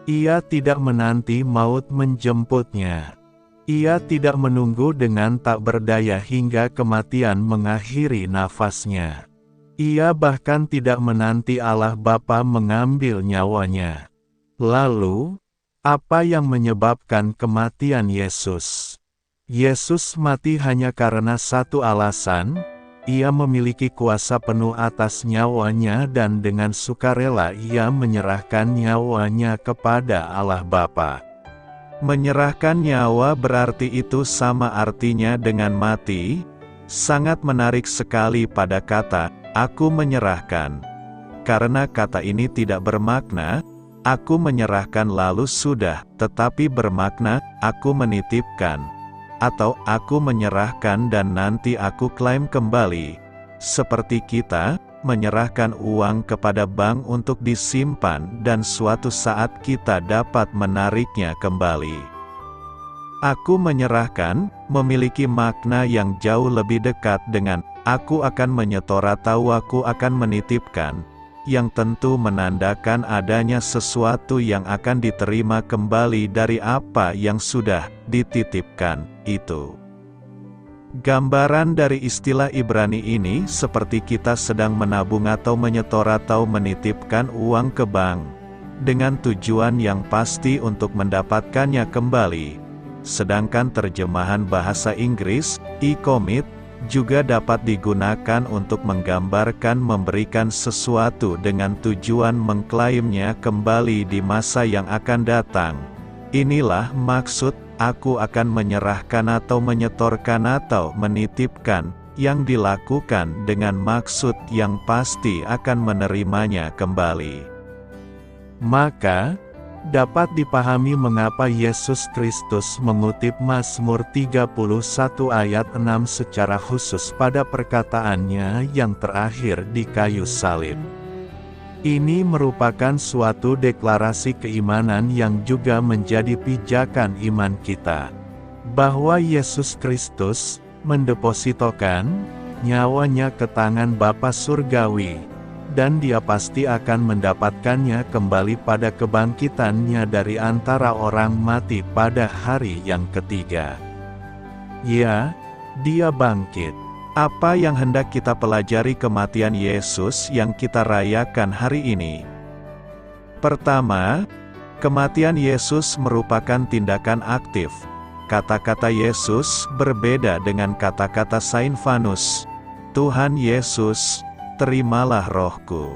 Ia tidak menanti maut menjemputnya. Ia tidak menunggu dengan tak berdaya hingga kematian mengakhiri nafasnya. Ia bahkan tidak menanti Allah Bapa mengambil nyawanya. Lalu, apa yang menyebabkan kematian Yesus? Yesus mati hanya karena satu alasan. Ia memiliki kuasa penuh atas nyawanya dan dengan sukarela ia menyerahkan nyawanya kepada Allah Bapa. Menyerahkan nyawa berarti itu sama artinya dengan mati. Sangat menarik sekali pada kata, "aku menyerahkan." Karena kata ini tidak bermakna, "aku menyerahkan lalu sudah," tetapi bermakna, "aku menitipkan." Atau aku menyerahkan dan nanti aku klaim kembali. Seperti kita menyerahkan uang kepada bank untuk disimpan dan suatu saat kita dapat menariknya kembali. Aku menyerahkan memiliki makna yang jauh lebih dekat dengan aku akan menyetor atau aku akan menitipkan, yang tentu menandakan adanya sesuatu yang akan diterima kembali dari apa yang sudah dititipkan itu. Gambaran dari istilah Ibrani ini seperti kita sedang menabung atau menyetor atau menitipkan uang ke bank, dengan tujuan yang pasti untuk mendapatkannya kembali. Sedangkan terjemahan bahasa Inggris, e-commit, juga dapat digunakan untuk menggambarkan memberikan sesuatu dengan tujuan mengklaimnya kembali di masa yang akan datang. Inilah maksud, aku akan menyerahkan atau menyetorkan atau menitipkan, yang dilakukan dengan maksud yang pasti akan menerimanya kembali. Maka, dapat dipahami mengapa Yesus Kristus mengutip Mazmur 31 ayat 6 secara khusus pada perkataannya yang terakhir di kayu salib. Ini merupakan suatu deklarasi keimanan yang juga menjadi pijakan iman kita, bahwa Yesus Kristus mendepositokan nyawanya ke tangan Bapa Surgawi, dan Dia pasti akan mendapatkannya kembali pada kebangkitannya dari antara orang mati pada hari yang ketiga. Ya, Dia bangkit. Apa yang hendak kita pelajari kematian Yesus yang kita rayakan hari ini? Pertama, kematian Yesus merupakan tindakan aktif, kata-kata Yesus berbeda dengan kata-kata Saint Vanus. Tuhan Yesus, terimalah rohku.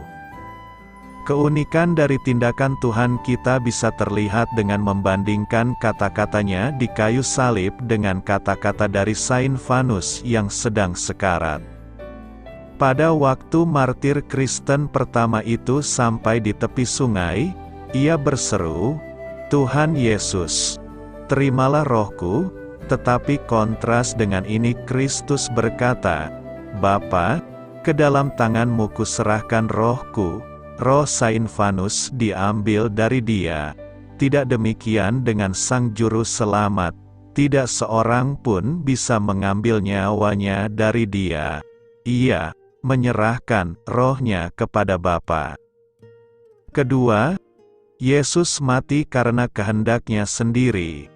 Keunikan dari tindakan Tuhan kita bisa terlihat dengan membandingkan kata-katanya di kayu salib dengan kata-kata dari Saint Vanus yang sedang sekarat. Pada waktu martir Kristen pertama itu sampai di tepi sungai, ia berseru, "Tuhan Yesus, terimalah rohku," tetapi kontras dengan ini Kristus berkata, "Bapa, ke dalam tanganmu kuserahkan rohku." Roh Saint Vanus diambil dari dia. Tidak demikian dengan Sang Juru Selamat, tidak seorang pun bisa mengambil nyawanya dari dia. Ia menyerahkan rohnya kepada Bapa. Kedua, Yesus mati karena kehendaknya sendiri.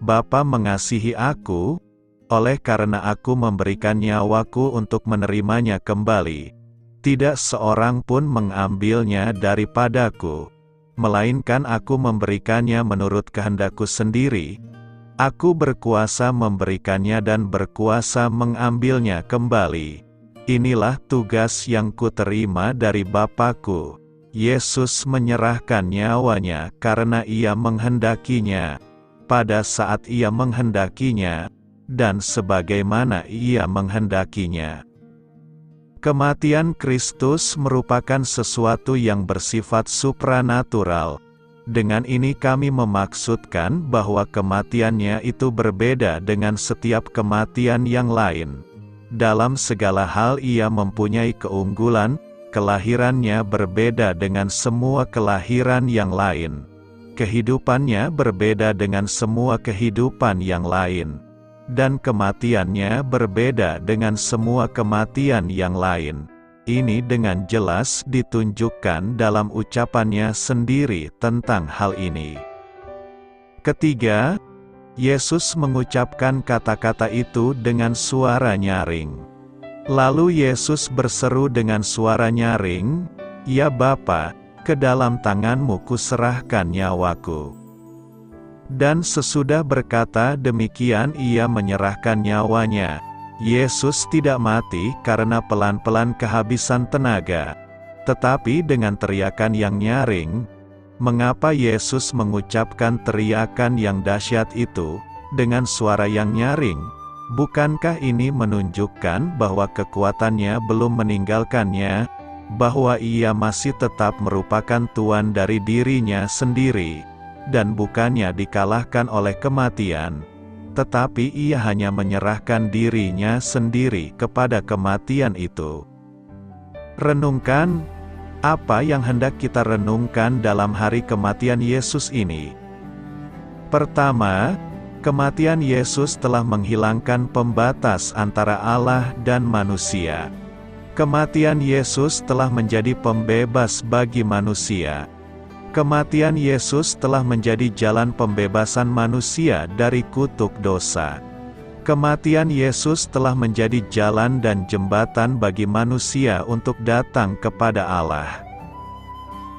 Bapa mengasihi aku, oleh karena aku memberikan nyawaku untuk menerimanya kembali. Tidak seorang pun mengambilnya daripadaku, melainkan aku memberikannya menurut kehendakku sendiri. Aku berkuasa memberikannya dan berkuasa mengambilnya kembali. Inilah tugas yang kuterima dari Bapa-Ku. Yesus menyerahkan nyawanya karena ia menghendakinya, pada saat ia menghendakinya, dan sebagaimana ia menghendakinya. Kematian Kristus merupakan sesuatu yang bersifat supranatural. Dengan ini kami memaksudkan bahwa kematiannya itu berbeda dengan setiap kematian yang lain. Dalam segala hal ia mempunyai keunggulan, kelahirannya berbeda dengan semua kelahiran yang lain. Kehidupannya berbeda dengan semua kehidupan yang lain. Dan kematiannya berbeda dengan semua kematian yang lain. Ini dengan jelas ditunjukkan dalam ucapannya sendiri tentang hal ini. Ketiga, Yesus mengucapkan kata-kata itu dengan suara nyaring. Lalu Yesus berseru dengan suara nyaring, "Ya Bapa, ke dalam tanganmu kuserahkan nyawaku." Dan sesudah berkata demikian ia menyerahkan nyawanya. Yesus tidak mati karena pelan-pelan kehabisan tenaga, tetapi dengan teriakan yang nyaring. Mengapa Yesus mengucapkan teriakan yang dahsyat itu, dengan suara yang nyaring? Bukankah ini menunjukkan bahwa kekuatannya belum meninggalkannya, bahwa ia masih tetap merupakan tuan dari dirinya sendiri? Dan bukannya dikalahkan oleh kematian, tetapi ia hanya menyerahkan dirinya sendiri kepada kematian itu. Renungkan, apa yang hendak kita renungkan dalam hari kematian Yesus ini? Pertama, kematian Yesus telah menghilangkan pembatas antara Allah dan manusia. Kematian Yesus telah menjadi pembebas bagi manusia. Kematian Yesus telah menjadi jalan pembebasan manusia dari kutuk dosa. Kematian Yesus telah menjadi jalan dan jembatan bagi manusia untuk datang kepada Allah.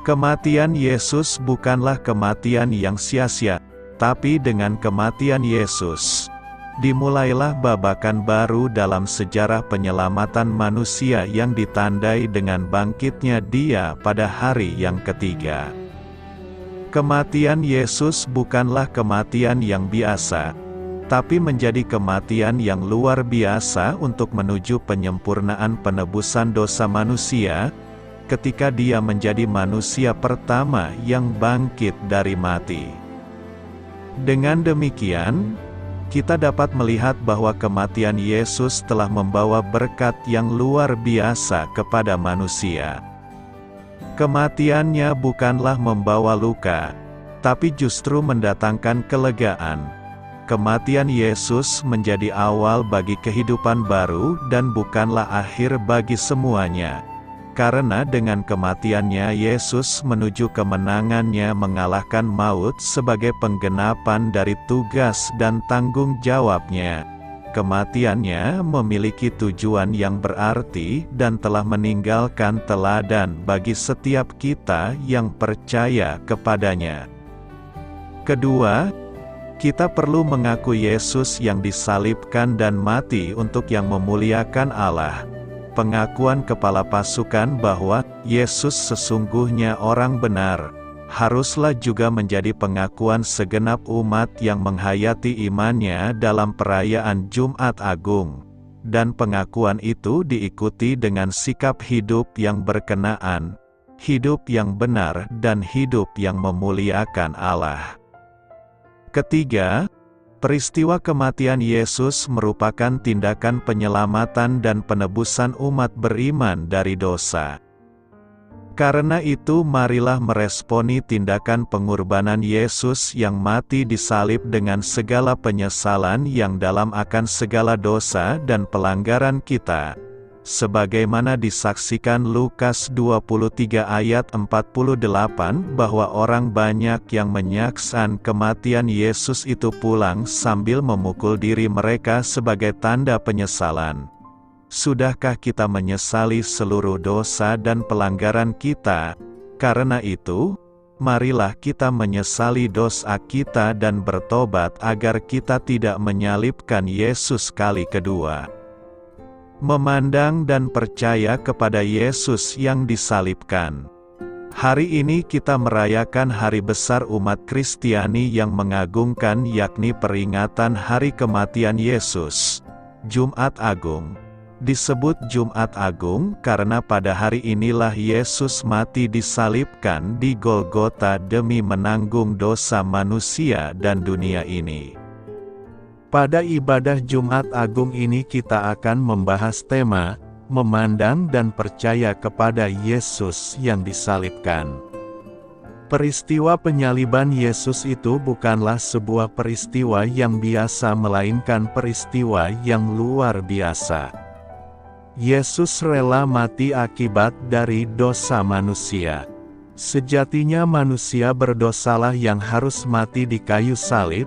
Kematian Yesus bukanlah kematian yang sia-sia, tapi dengan kematian Yesus, dimulailah babakan baru dalam sejarah penyelamatan manusia yang ditandai dengan bangkitnya Dia pada hari yang ketiga. Kematian Yesus bukanlah kematian yang biasa, tapi menjadi kematian yang luar biasa untuk menuju penyempurnaan penebusan dosa manusia, ketika Dia menjadi manusia pertama yang bangkit dari mati. Dengan demikian, kita dapat melihat bahwa kematian Yesus telah membawa berkat yang luar biasa kepada manusia. Kematiannya bukanlah membawa luka, tapi justru mendatangkan kelegaan. Kematian Yesus menjadi awal bagi kehidupan baru dan bukanlah akhir bagi semuanya. Karena dengan kematiannya Yesus menuju kemenangannya mengalahkan maut sebagai penggenapan dari tugas dan tanggung jawabnya. Kematiannya memiliki tujuan yang berarti dan telah meninggalkan teladan bagi setiap kita yang percaya kepadanya. Kedua, Kita perlu mengaku Yesus yang disalibkan dan mati untuk yang memuliakan Allah. Pengakuan kepala pasukan bahwa Yesus sesungguhnya orang benar, haruslah juga menjadi pengakuan segenap umat yang menghayati imannya dalam perayaan Jumat Agung. Dan pengakuan itu diikuti dengan sikap hidup yang berkenaan, hidup yang benar dan hidup yang memuliakan Allah. Ketiga, peristiwa kematian Yesus merupakan tindakan penyelamatan dan penebusan umat beriman dari dosa. Karena itu marilah meresponi tindakan pengorbanan Yesus yang mati disalib dengan segala penyesalan yang dalam akan segala dosa dan pelanggaran kita. Sebagaimana disaksikan Lukas 23 ayat 48 bahwa orang banyak yang menyaksikan kematian Yesus itu pulang sambil memukul diri mereka sebagai tanda penyesalan. Sudahkah kita menyesali seluruh dosa dan pelanggaran kita? Karena itu, marilah kita menyesali dosa kita dan bertobat agar kita tidak menyalibkan Yesus kali kedua. Memandang dan percaya kepada Yesus yang disalibkan. Hari ini kita merayakan hari besar umat Kristiani yang mengagungkan, yakni peringatan hari kematian Yesus, Jumat Agung. Disebut Jumat Agung karena pada hari inilah Yesus mati disalibkan di Golgota demi menanggung dosa manusia dan dunia ini. Pada ibadah Jumat Agung ini kita akan membahas tema, memandang dan percaya kepada Yesus yang disalibkan. Peristiwa penyaliban Yesus itu bukanlah sebuah peristiwa yang biasa melainkan peristiwa yang luar biasa. Yesus rela mati akibat dari dosa manusia. Sejatinya manusia berdosalah yang harus mati di kayu salib,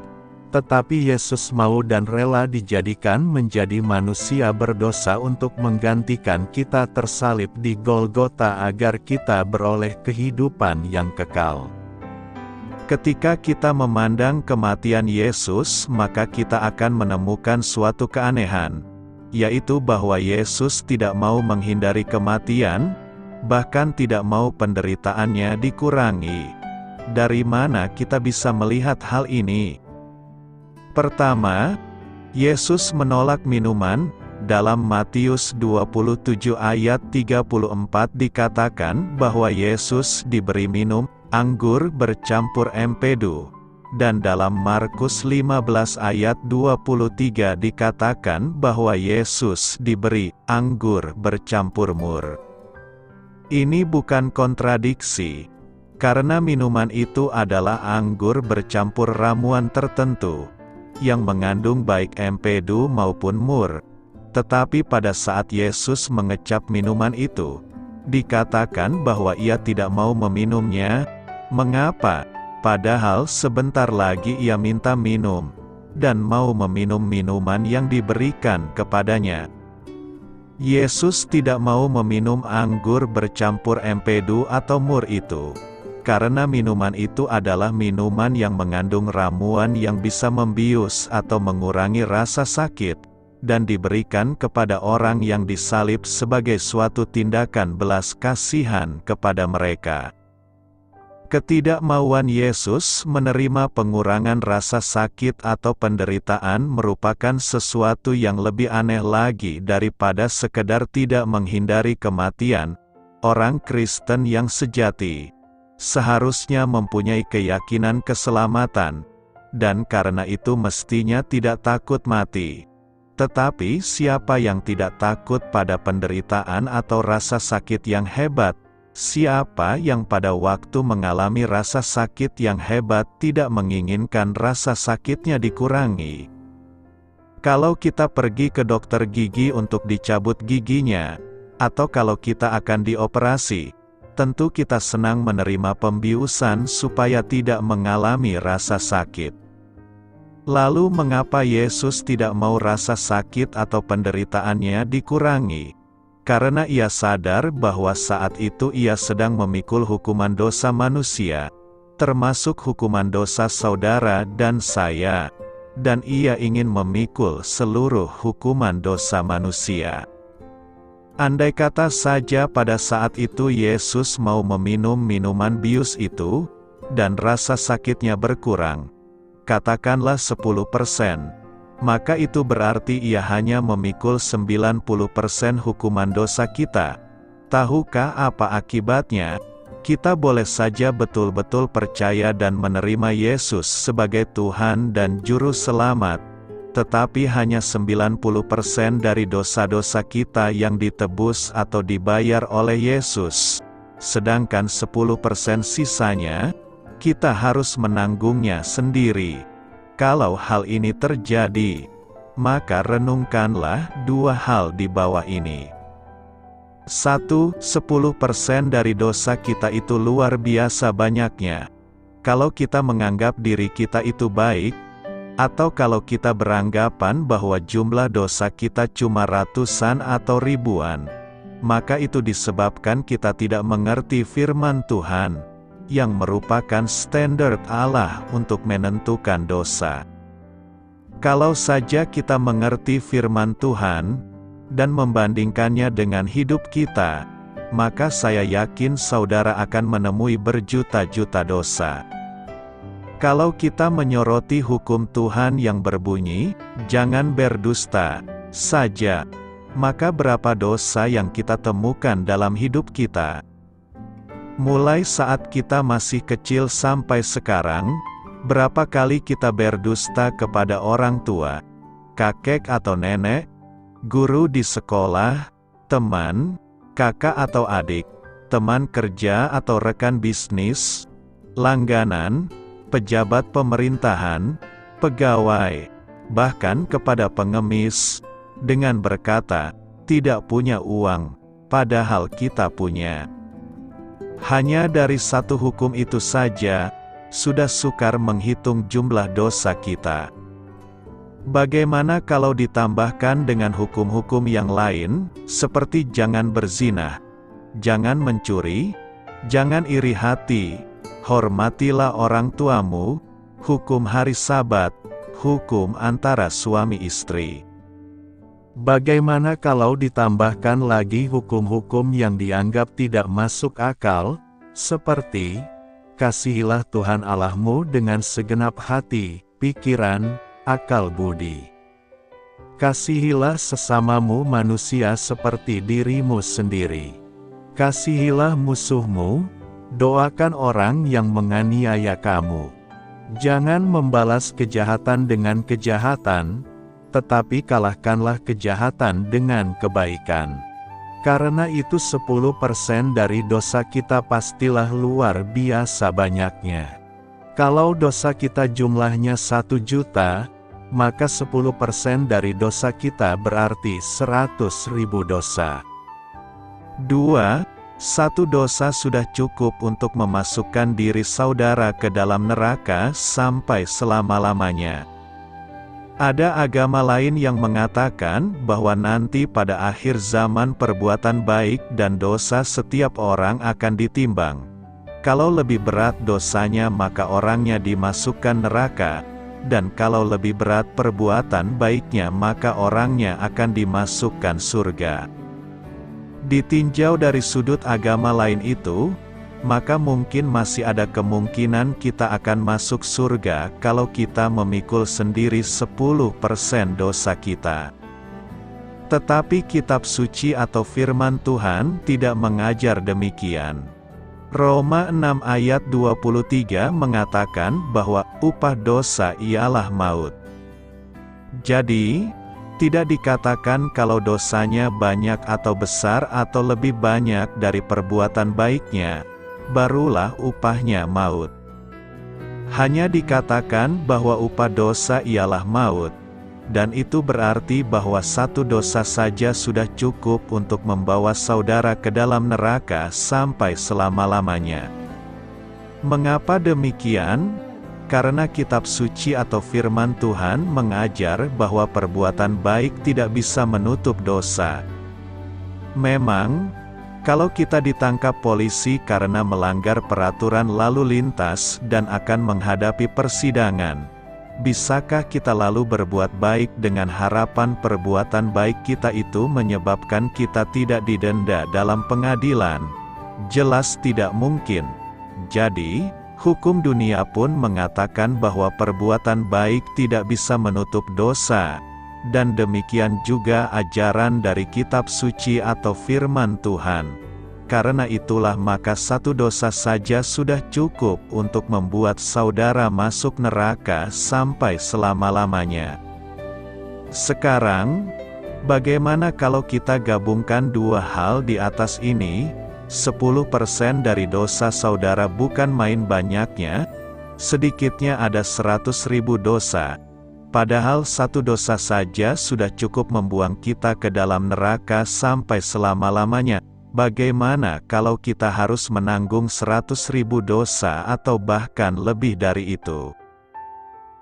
tetapi Yesus mau dan rela dijadikan menjadi manusia berdosa untuk menggantikan kita tersalib di Golgota agar kita beroleh kehidupan yang kekal. Ketika kita memandang kematian Yesus, maka kita akan menemukan suatu keanehan, yaitu bahwa Yesus tidak mau menghindari kematian, bahkan tidak mau penderitaannya dikurangi. Dari mana kita bisa melihat hal ini? Pertama, Yesus menolak minuman. Dalam Matius 27 ayat 34 dikatakan bahwa Yesus diberi minum anggur bercampur empedu. Dan dalam Markus 15 ayat 23 dikatakan bahwa Yesus diberi anggur bercampur mur. Ini bukan kontradiksi, karena minuman itu adalah anggur bercampur ramuan tertentu, yang mengandung baik empedu maupun mur. Tetapi pada saat Yesus mengecap minuman itu, dikatakan bahwa ia tidak mau meminumnya. Mengapa? Padahal sebentar lagi ia minta minum, dan mau meminum minuman yang diberikan kepadanya. Yesus tidak mau meminum anggur bercampur empedu atau mur itu, karena minuman itu adalah minuman yang mengandung ramuan yang bisa membius atau mengurangi rasa sakit, dan diberikan kepada orang yang disalib sebagai suatu tindakan belas kasihan kepada mereka. Ketidakmauan Yesus menerima pengurangan rasa sakit atau penderitaan merupakan sesuatu yang lebih aneh lagi daripada sekedar tidak menghindari kematian. Orang Kristen yang sejati seharusnya mempunyai keyakinan keselamatan, dan karena itu mestinya tidak takut mati. Tetapi siapa yang tidak takut pada penderitaan atau rasa sakit yang hebat? Siapa yang pada waktu mengalami rasa sakit yang hebat tidak menginginkan rasa sakitnya dikurangi? Kalau kita pergi ke dokter gigi untuk dicabut giginya, atau kalau kita akan dioperasi, tentu kita senang menerima pembiusan supaya tidak mengalami rasa sakit. Lalu mengapa Yesus tidak mau rasa sakit atau penderitaannya dikurangi? Karena ia sadar bahwa saat itu ia sedang memikul hukuman dosa manusia. termasuk hukuman dosa saudara dan saya, dan Ia ingin memikul seluruh hukuman dosa manusia. Andai kata saja pada saat itu Yesus mau meminum minuman bius itu, dan rasa sakitnya berkurang, katakanlah 10%, maka itu berarti Ia hanya memikul 90% hukuman dosa kita. Tahukah apa akibatnya? Kita boleh saja betul-betul percaya dan menerima Yesus sebagai Tuhan dan Juru Selamat, tetapi hanya 90% dari dosa-dosa kita yang ditebus atau dibayar oleh Yesus, sedangkan 10% sisanya, kita harus menanggungnya sendiri. Kalau hal ini terjadi, maka renungkanlah dua hal di bawah ini. 1. 10% dari dosa kita itu luar biasa banyaknya. Kalau kita menganggap diri kita itu baik, atau kalau kita beranggapan bahwa jumlah dosa kita cuma ratusan atau ribuan, maka itu disebabkan kita tidak mengerti firman Tuhan, yang merupakan standar Allah untuk menentukan dosa. Kalau saja kita mengerti firman Tuhan, dan membandingkannya dengan hidup kita, maka saya yakin saudara akan menemui berjuta-juta dosa. Kalau kita menyoroti hukum Tuhan yang berbunyi, "Jangan berdusta," saja, maka berapa dosa yang kita temukan dalam hidup kita? Mulai saat kita masih kecil sampai sekarang, berapa kali kita berdusta kepada orang tua, kakek atau nenek, guru di sekolah, teman, kakak atau adik, teman kerja atau rekan bisnis, langganan, pejabat pemerintahan, pegawai, bahkan kepada pengemis, dengan berkata, "Tidak punya uang," padahal kita punya. Hanya dari satu hukum itu saja, sudah sukar menghitung jumlah dosa kita. Bagaimana kalau ditambahkan dengan hukum-hukum yang lain, seperti jangan berzina, jangan mencuri, jangan iri hati, hormatilah orang tuamu, hukum hari Sabat, hukum antara suami istri. Bagaimana kalau ditambahkan lagi hukum-hukum yang dianggap tidak masuk akal, seperti, kasihilah Tuhan Allahmu dengan segenap hati, pikiran, akal budi. Kasihilah sesamamu manusia seperti dirimu sendiri. Kasihilah musuhmu, doakan orang yang menganiaya kamu. Jangan membalas kejahatan dengan kejahatan, tetapi kalahkanlah kejahatan dengan kebaikan. Karena itu 10% dari dosa kita pastilah luar biasa banyaknya. Kalau dosa kita jumlahnya 1 juta, maka 10% dari dosa kita berarti 100.000 dosa. 2. Satu dosa sudah cukup untuk memasukkan diri saudara ke dalam neraka sampai selama-lamanya. Ada agama lain yang mengatakan bahwa nanti pada akhir zaman perbuatan baik dan dosa setiap orang akan ditimbang. Kalau lebih berat dosanya maka orangnya dimasukkan neraka, dan kalau lebih berat perbuatan baiknya maka orangnya akan dimasukkan surga. Ditinjau dari sudut agama lain itu, maka mungkin masih ada kemungkinan kita akan masuk surga kalau kita memikul sendiri 10% dosa kita. Tetapi kitab suci atau firman Tuhan tidak mengajar demikian. Roma 6 ayat 23 mengatakan bahwa upah dosa ialah maut. Jadi, tidak dikatakan kalau dosanya banyak atau besar atau lebih banyak dari perbuatan baiknya, barulah upahnya maut. Hanya dikatakan bahwa upah dosa ialah maut, dan itu berarti bahwa satu dosa saja sudah cukup untuk membawa saudara ke dalam neraka sampai selama-lamanya. Mengapa demikian? Karena kitab suci atau firman Tuhan mengajar bahwa perbuatan baik tidak bisa menutup dosa. Memang, Kalau kita ditangkap polisi karena melanggar peraturan lalu lintas dan akan menghadapi persidangan, bisakah kita lalu berbuat baik dengan harapan perbuatan baik kita itu menyebabkan kita tidak didenda dalam pengadilan? Jelas tidak mungkin. Jadi, hukum dunia pun mengatakan bahwa perbuatan baik tidak bisa menutup dosa, dan demikian juga ajaran dari kitab suci atau firman Tuhan. Karena itulah maka satu dosa saja sudah cukup untuk membuat saudara masuk neraka sampai selama-lamanya. Sekarang, bagaimana kalau kita gabungkan dua hal di atas ini? 10% dari dosa saudara bukan main banyaknya, sedikitnya ada 100.000 dosa. Padahal satu dosa saja sudah cukup membuang kita ke dalam neraka sampai selama-lamanya. Bagaimana kalau kita harus menanggung 100.000 dosa atau bahkan lebih dari itu?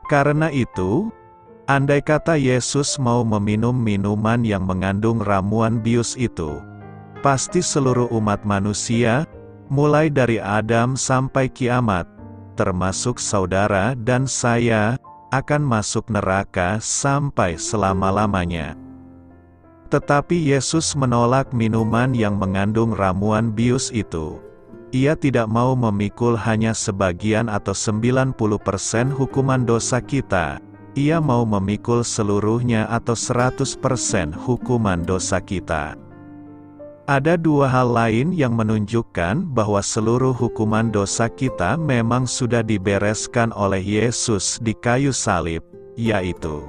Karena itu, andai kata Yesus mau meminum minuman yang mengandung ramuan bius itu, pasti seluruh umat manusia, mulai dari Adam sampai kiamat, termasuk saudara dan saya, akan masuk neraka sampai selama-lamanya. Tetapi Yesus menolak minuman yang mengandung ramuan bius itu. Ia tidak mau memikul hanya sebagian atau 90% hukuman dosa kita. Ia mau memikul seluruhnya atau 100% hukuman dosa kita. Ada dua hal lain yang menunjukkan bahwa seluruh hukuman dosa kita memang sudah dibereskan oleh Yesus di kayu salib, yaitu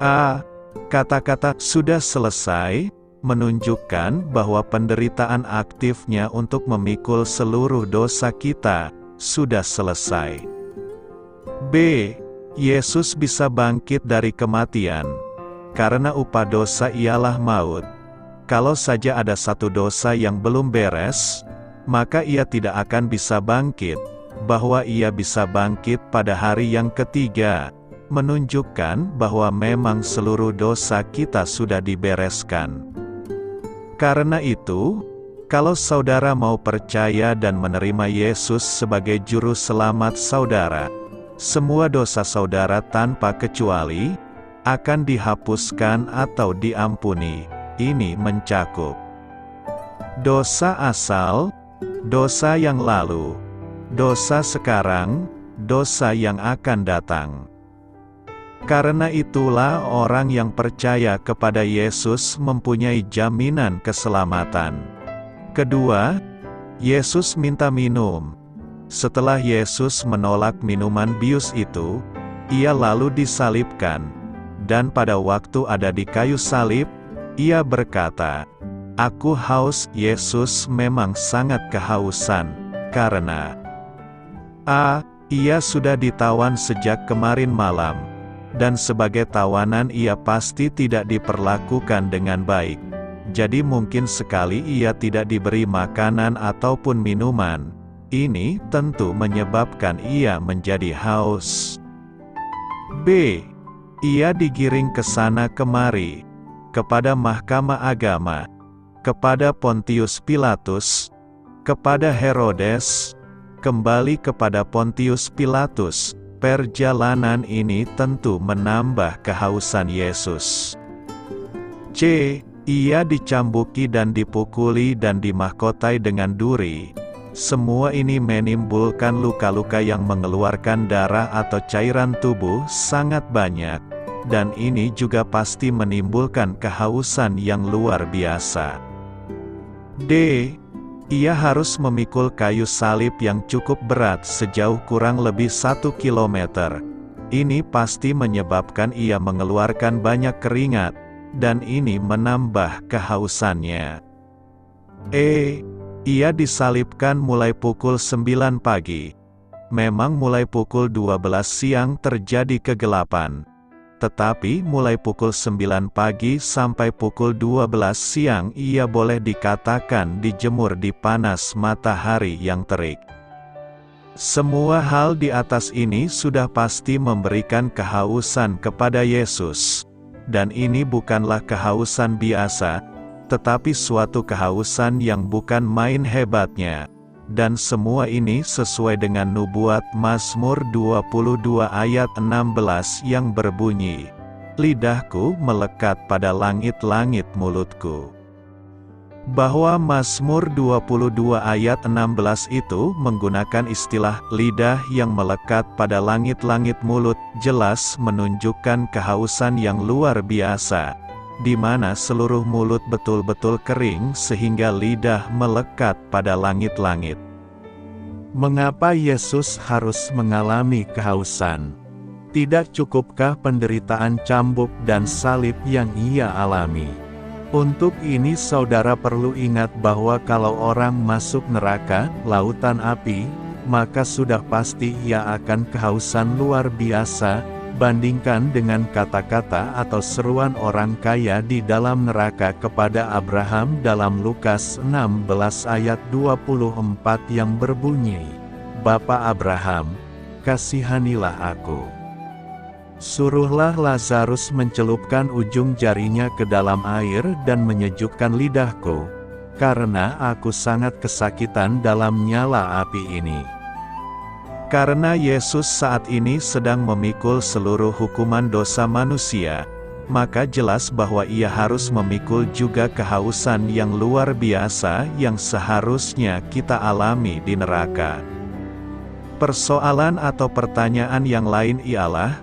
a. Kata-kata "sudah selesai" menunjukkan bahwa penderitaan aktifnya untuk memikul seluruh dosa kita sudah selesai. B. Yesus bisa bangkit dari kematian, karena upah dosa ialah maut. Kalau saja ada satu dosa yang belum beres, maka ia tidak akan bisa bangkit. Bahwa ia bisa bangkit pada hari yang ketiga, menunjukkan bahwa memang seluruh dosa kita sudah dibereskan. Karena itu, kalau saudara mau percaya dan menerima Yesus sebagai juru selamat saudara, semua dosa saudara tanpa kecuali akan dihapuskan atau diampuni. Ini mencakup dosa asal, dosa yang lalu, dosa sekarang, dosa yang akan datang. Karena itulah orang yang percaya kepada Yesus mempunyai jaminan keselamatan. Kedua, Yesus minta minum. Setelah Yesus menolak minuman bius itu, ia lalu disalibkan. Dan pada waktu ada di kayu salib, ia berkata, "Aku haus." Yesus memang sangat kehausan, karena a. Ia sudah ditawan sejak kemarin malam, dan sebagai tawanan ia pasti tidak diperlakukan dengan baik. Jadi mungkin sekali ia tidak diberi makanan ataupun minuman. Ini tentu menyebabkan ia menjadi haus. B. Ia digiring ke sana kemari, kepada mahkamah agama, kepada Pontius Pilatus, kepada Herodes, kembali kepada Pontius Pilatus. Perjalanan ini tentu menambah kehausan Yesus. C. Ia dicambuki dan dipukuli dan dimahkotai dengan duri. Semua ini menimbulkan luka-luka yang mengeluarkan darah atau cairan tubuh sangat banyak, dan ini juga pasti menimbulkan kehausan yang luar biasa. D. Ia harus memikul kayu salib yang cukup berat sejauh kurang lebih 1 kilometer. Ini pasti menyebabkan ia mengeluarkan banyak keringat, dan ini menambah kehausannya. E. Ia disalibkan mulai pukul 9 pagi. Memang mulai pukul 12 siang terjadi kegelapan. Tetapi mulai pukul 9 pagi sampai pukul 12 siang ia boleh dikatakan dijemur di panas matahari yang terik. Semua hal di atas ini sudah pasti memberikan kehausan kepada Yesus. Dan ini bukanlah kehausan biasa, tetapi suatu kehausan yang bukan main hebatnya. Dan semua ini sesuai dengan nubuat Mazmur 22 ayat 16 yang berbunyi, "Lidahku melekat pada langit-langit mulutku." Bahwa Mazmur 22 ayat 16 itu menggunakan istilah lidah yang melekat pada langit-langit mulut, jelas menunjukkan kehausan yang luar biasa, di mana seluruh mulut betul-betul kering sehingga lidah melekat pada langit-langit. Mengapa Yesus harus mengalami kehausan? Tidak cukupkah penderitaan cambuk dan salib yang ia alami? Untuk ini saudara perlu ingat bahwa kalau orang masuk neraka, lautan api, maka sudah pasti ia akan kehausan luar biasa. Bandingkan dengan kata-kata atau seruan orang kaya di dalam neraka kepada Abraham dalam Lukas 16 ayat 24 yang berbunyi, "Bapa Abraham, kasihanilah aku. Suruhlah Lazarus mencelupkan ujung jarinya ke dalam air dan menyejukkan lidahku, karena aku sangat kesakitan dalam nyala api ini." Karena Yesus saat ini sedang memikul seluruh hukuman dosa manusia, maka jelas bahwa ia harus memikul juga kehausan yang luar biasa yang seharusnya kita alami di neraka. Persoalan atau pertanyaan yang lain ialah,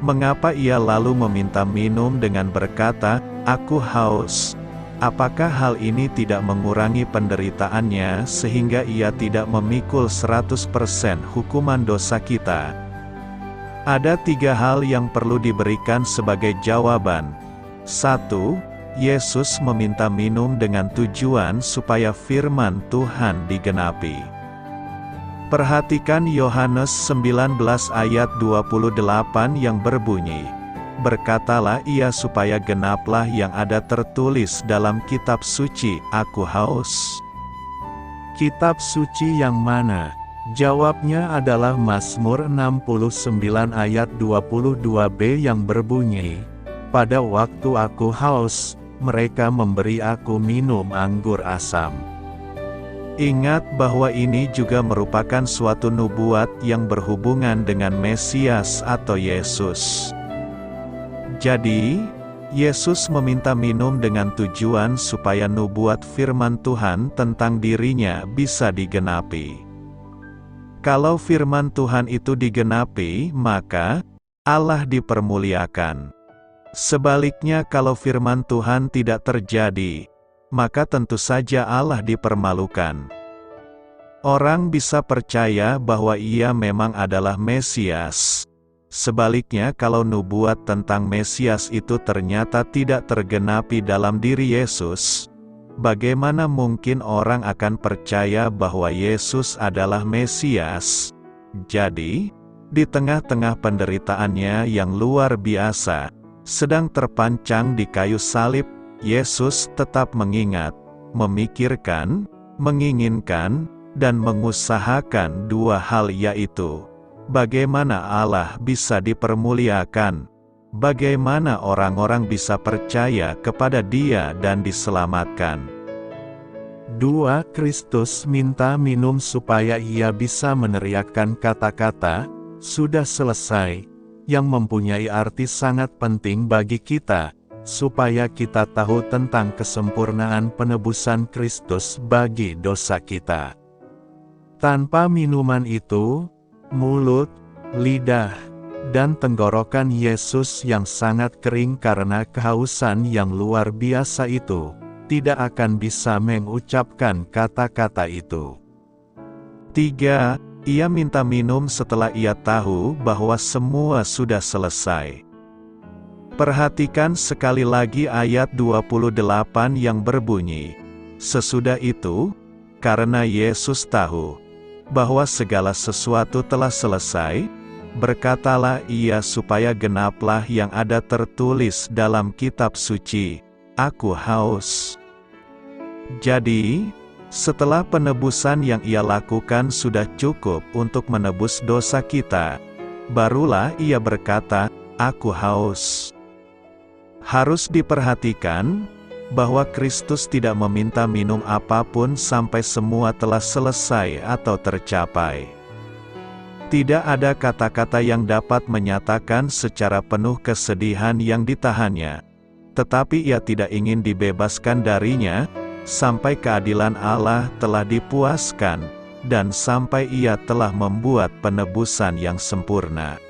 mengapa ia lalu meminta minum dengan berkata, "Aku haus"? Apakah hal ini tidak mengurangi penderitaannya sehingga ia tidak memikul 100% hukuman dosa kita? Ada 3 hal yang perlu diberikan sebagai jawaban. 1. Yesus meminta minum dengan tujuan supaya firman Tuhan digenapi. Perhatikan Yohanes 19 ayat 28 yang berbunyi, "Berkatalah ia supaya genaplah yang ada tertulis dalam kitab suci, aku haus." Kitab suci yang mana? Jawabnya adalah Mazmur 69 ayat 22b yang berbunyi, "Pada waktu aku haus, mereka memberi aku minum anggur asam." Ingat bahwa ini juga merupakan suatu nubuat yang berhubungan dengan Mesias atau Yesus. Jadi, Yesus meminta minum dengan tujuan supaya nubuat firman Tuhan tentang dirinya bisa digenapi. Kalau firman Tuhan itu digenapi, maka Allah dipermuliakan. Sebaliknya kalau firman Tuhan tidak terjadi, maka tentu saja Allah dipermalukan. Orang bisa percaya bahwa ia memang adalah Mesias. Sebaliknya kalau nubuat tentang Mesias itu ternyata tidak tergenapi dalam diri Yesus, bagaimana mungkin orang akan percaya bahwa Yesus adalah Mesias? Jadi, di tengah-tengah penderitaannya yang luar biasa, sedang terpancang di kayu salib, Yesus tetap mengingat, memikirkan, menginginkan, dan mengusahakan 2 hal, yaitu bagaimana Allah bisa dipermuliakan, bagaimana orang-orang bisa percaya kepada Dia dan diselamatkan. 2. Kristus minta minum supaya ia bisa meneriakkan kata-kata, "Sudah selesai," yang mempunyai arti sangat penting bagi kita, supaya kita tahu tentang kesempurnaan penebusan Kristus bagi dosa kita. Tanpa minuman itu, mulut, lidah, dan tenggorokan Yesus yang sangat kering karena kehausan yang luar biasa itu, tidak akan bisa mengucapkan kata-kata itu. 3. Ia minta minum setelah ia tahu bahwa semua sudah selesai. Perhatikan sekali lagi ayat 28 yang berbunyi, "Sesudah itu, karena Yesus tahu bahwa segala sesuatu telah selesai, berkatalah ia supaya genaplah yang ada tertulis dalam kitab suci, aku haus." Jadi, setelah penebusan yang ia lakukan sudah cukup untuk menebus dosa kita, barulah ia berkata, "Aku haus." Harus diperhatikan, bahwa Kristus tidak meminta minum apapun sampai semua telah selesai atau tercapai. Tidak ada kata-kata yang dapat menyatakan secara penuh kesedihan yang ditahannya, tetapi ia tidak ingin dibebaskan darinya, sampai keadilan Allah telah dipuaskan, dan sampai ia telah membuat penebusan yang sempurna.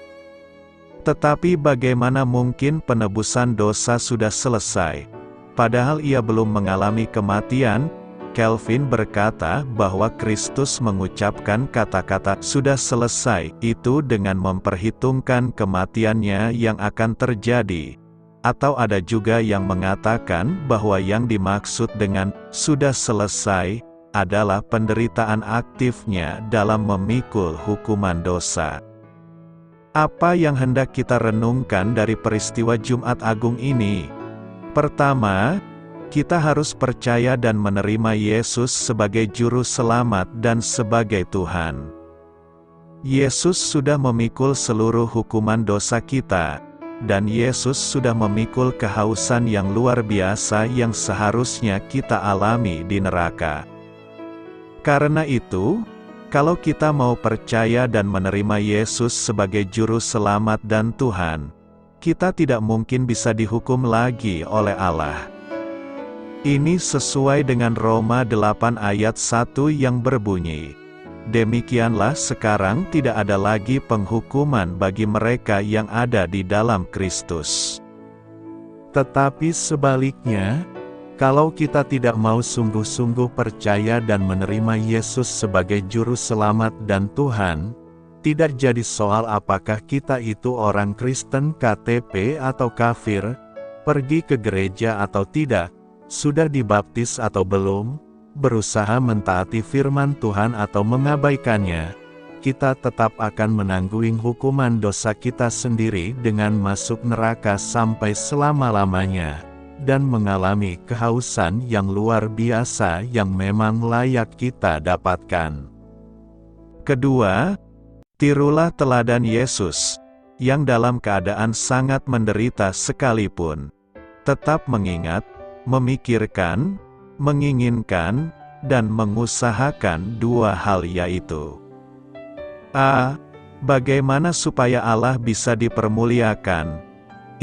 Tetapi bagaimana mungkin penebusan dosa sudah selesai, padahal ia belum mengalami kematian? Calvin berkata bahwa Kristus mengucapkan kata-kata "sudah selesai" itu dengan memperhitungkan kematiannya yang akan terjadi. Atau ada juga yang mengatakan bahwa yang dimaksud dengan "sudah selesai" adalah penderitaan aktifnya dalam memikul hukuman dosa. Apa yang hendak kita renungkan dari peristiwa Jumat Agung ini? Pertama, kita harus percaya dan menerima Yesus sebagai Juru Selamat dan sebagai Tuhan. Yesus sudah memikul seluruh hukuman dosa kita, dan Yesus sudah memikul kehausan yang luar biasa yang seharusnya kita alami di neraka. Karena itu, kalau kita mau percaya dan menerima Yesus sebagai Juru Selamat dan Tuhan, kita tidak mungkin bisa dihukum lagi oleh Allah. Ini sesuai dengan Roma 8 ayat 1 yang berbunyi, "Demikianlah sekarang tidak ada lagi penghukuman bagi mereka yang ada di dalam Kristus." Tetapi sebaliknya, kalau kita tidak mau sungguh-sungguh percaya dan menerima Yesus sebagai Juru Selamat dan Tuhan, tidak jadi soal apakah kita itu orang Kristen KTP atau kafir, pergi ke gereja atau tidak, sudah dibaptis atau belum, berusaha mentaati firman Tuhan atau mengabaikannya, kita tetap akan menanggung hukuman dosa kita sendiri dengan masuk neraka sampai selama-lamanya, dan mengalami kehausan yang luar biasa yang memang layak kita dapatkan. Kedua, tirulah teladan Yesus, yang dalam keadaan sangat menderita sekalipun, tetap mengingat, memikirkan, menginginkan, dan mengusahakan dua hal yaitu: A. Bagaimana supaya Allah bisa dipermuliakan?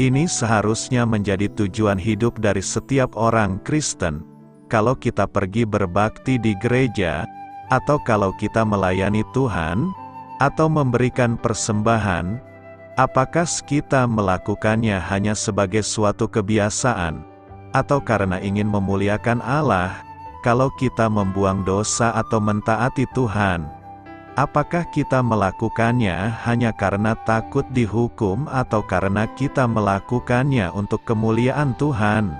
Ini seharusnya menjadi tujuan hidup dari setiap orang Kristen. Kalau kita pergi berbakti di gereja, atau kalau kita melayani Tuhan, atau memberikan persembahan, apakah kita melakukannya hanya sebagai suatu kebiasaan, atau karena ingin memuliakan Allah? Kalau kita membuang dosa atau mentaati Tuhan, apakah kita melakukannya hanya karena takut dihukum atau karena kita melakukannya untuk kemuliaan Tuhan?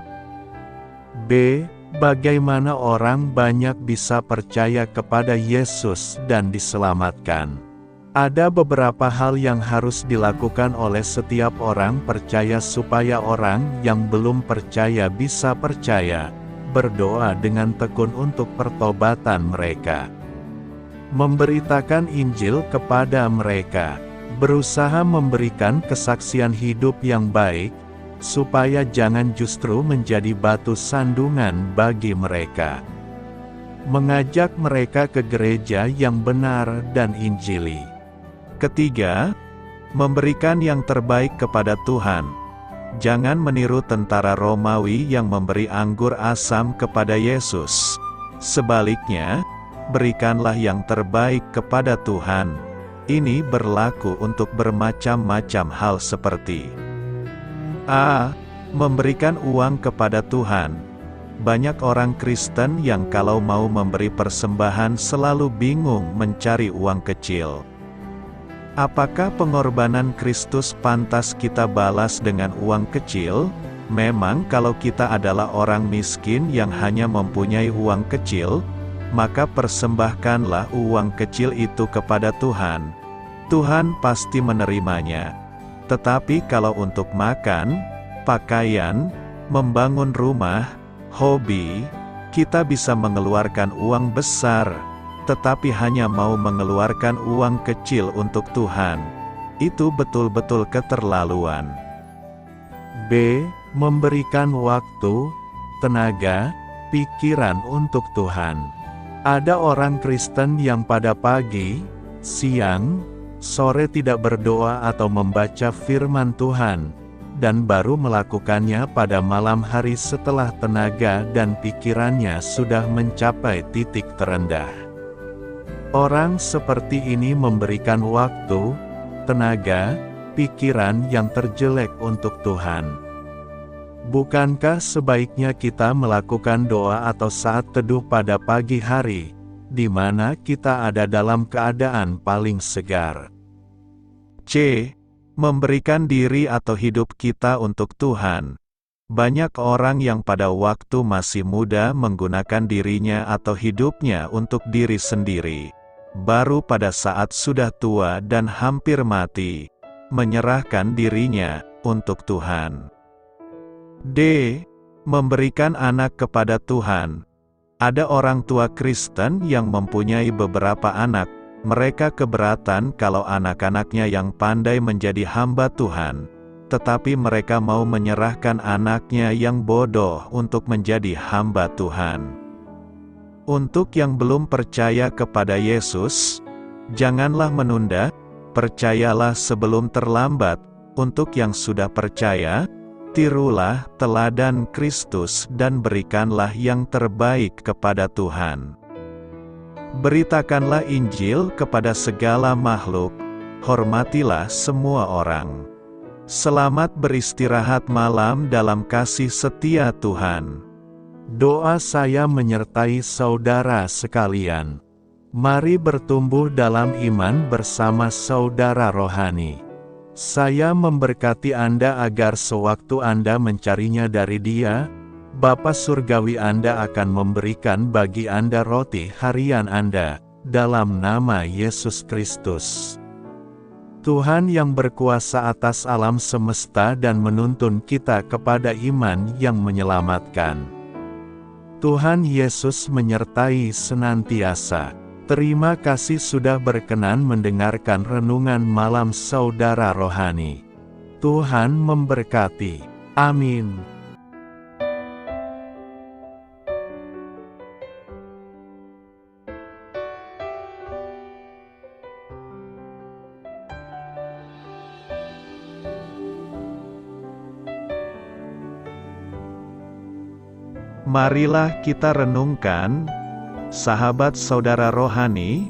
B. Bagaimana orang banyak bisa percaya kepada Yesus dan diselamatkan? Ada beberapa hal yang harus dilakukan oleh setiap orang percaya supaya orang yang belum percaya bisa percaya. Berdoa dengan tekun untuk pertobatan mereka. Memberitakan Injil kepada mereka. Berusaha memberikan kesaksian hidup yang baik, supaya jangan justru menjadi batu sandungan bagi mereka. Mengajak mereka ke gereja yang benar dan Injili. Ketiga, memberikan yang terbaik kepada Tuhan. Jangan meniru tentara Romawi yang memberi anggur asam kepada Yesus. Sebaliknya, berikanlah yang terbaik kepada Tuhan. Ini berlaku untuk bermacam-macam hal seperti: A. Memberikan uang kepada Tuhan. Banyak orang Kristen yang kalau mau memberi persembahan selalu bingung mencari uang kecil. Apakah pengorbanan Kristus pantas kita balas dengan uang kecil? Memang kalau kita adalah orang miskin yang hanya mempunyai uang kecil, maka persembahkanlah uang kecil itu kepada Tuhan. Tuhan pasti menerimanya. Tetapi kalau untuk makan, pakaian, membangun rumah, hobi, kita bisa mengeluarkan uang besar, tetapi hanya mau mengeluarkan uang kecil untuk Tuhan. Itu betul-betul keterlaluan. B. Memberikan waktu, tenaga, pikiran untuk Tuhan. Ada orang Kristen yang pada pagi, siang, sore tidak berdoa atau membaca firman Tuhan, dan baru melakukannya pada malam hari setelah tenaga dan pikirannya sudah mencapai titik terendah. Orang seperti ini memberikan waktu, tenaga, pikiran yang terjelek untuk Tuhan. Bukankah sebaiknya kita melakukan doa atau saat teduh pada pagi hari, di mana kita ada dalam keadaan paling segar? C. Memberikan diri atau hidup kita untuk Tuhan. Banyak orang yang pada waktu masih muda menggunakan dirinya atau hidupnya untuk diri sendiri. Baru pada saat sudah tua dan hampir mati, menyerahkan dirinya untuk Tuhan. D. Memberikan anak kepada Tuhan. Ada orang tua Kristen yang mempunyai beberapa anak. Mereka keberatan kalau anak-anaknya yang pandai menjadi hamba Tuhan, tetapi mereka mau menyerahkan anaknya yang bodoh untuk menjadi hamba Tuhan. Untuk yang belum percaya kepada Yesus, janganlah menunda, percayalah sebelum terlambat. Untuk yang sudah percaya, tirulah teladan Kristus dan berikanlah yang terbaik kepada Tuhan. Beritakanlah Injil kepada segala makhluk, hormatilah semua orang. Selamat beristirahat malam dalam kasih setia Tuhan. Doa saya menyertai saudara sekalian. Mari bertumbuh dalam iman bersama saudara rohani. Saya memberkati Anda agar sewaktu Anda mencarinya dari Dia, Bapa Surgawi Anda akan memberikan bagi Anda roti harian Anda, dalam nama Yesus Kristus. Tuhan yang berkuasa atas alam semesta dan menuntun kita kepada iman yang menyelamatkan. Tuhan Yesus menyertai senantiasa. Terima kasih sudah berkenan mendengarkan renungan malam saudara rohani. Tuhan memberkati. Amin. Marilah kita renungkan, sahabat saudara rohani,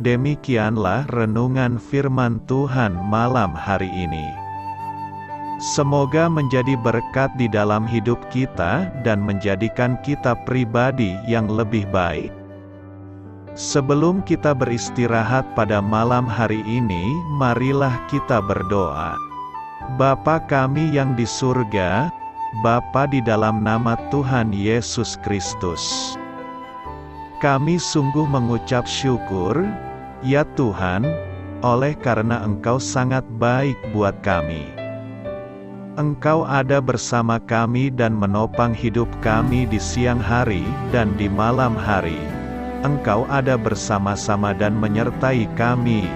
demikianlah renungan firman Tuhan malam hari ini. Semoga menjadi berkat di dalam hidup kita dan menjadikan kita pribadi yang lebih baik. Sebelum kita beristirahat pada malam hari ini, marilah kita berdoa. Bapa kami yang di surga, Bapa di dalam nama Tuhan Yesus Kristus, kami sungguh mengucap syukur, ya Tuhan, oleh karena Engkau sangat baik buat kami. Engkau ada bersama kami dan menopang hidup kami di siang hari dan di malam hari. Engkau ada bersama-sama dan menyertai kami,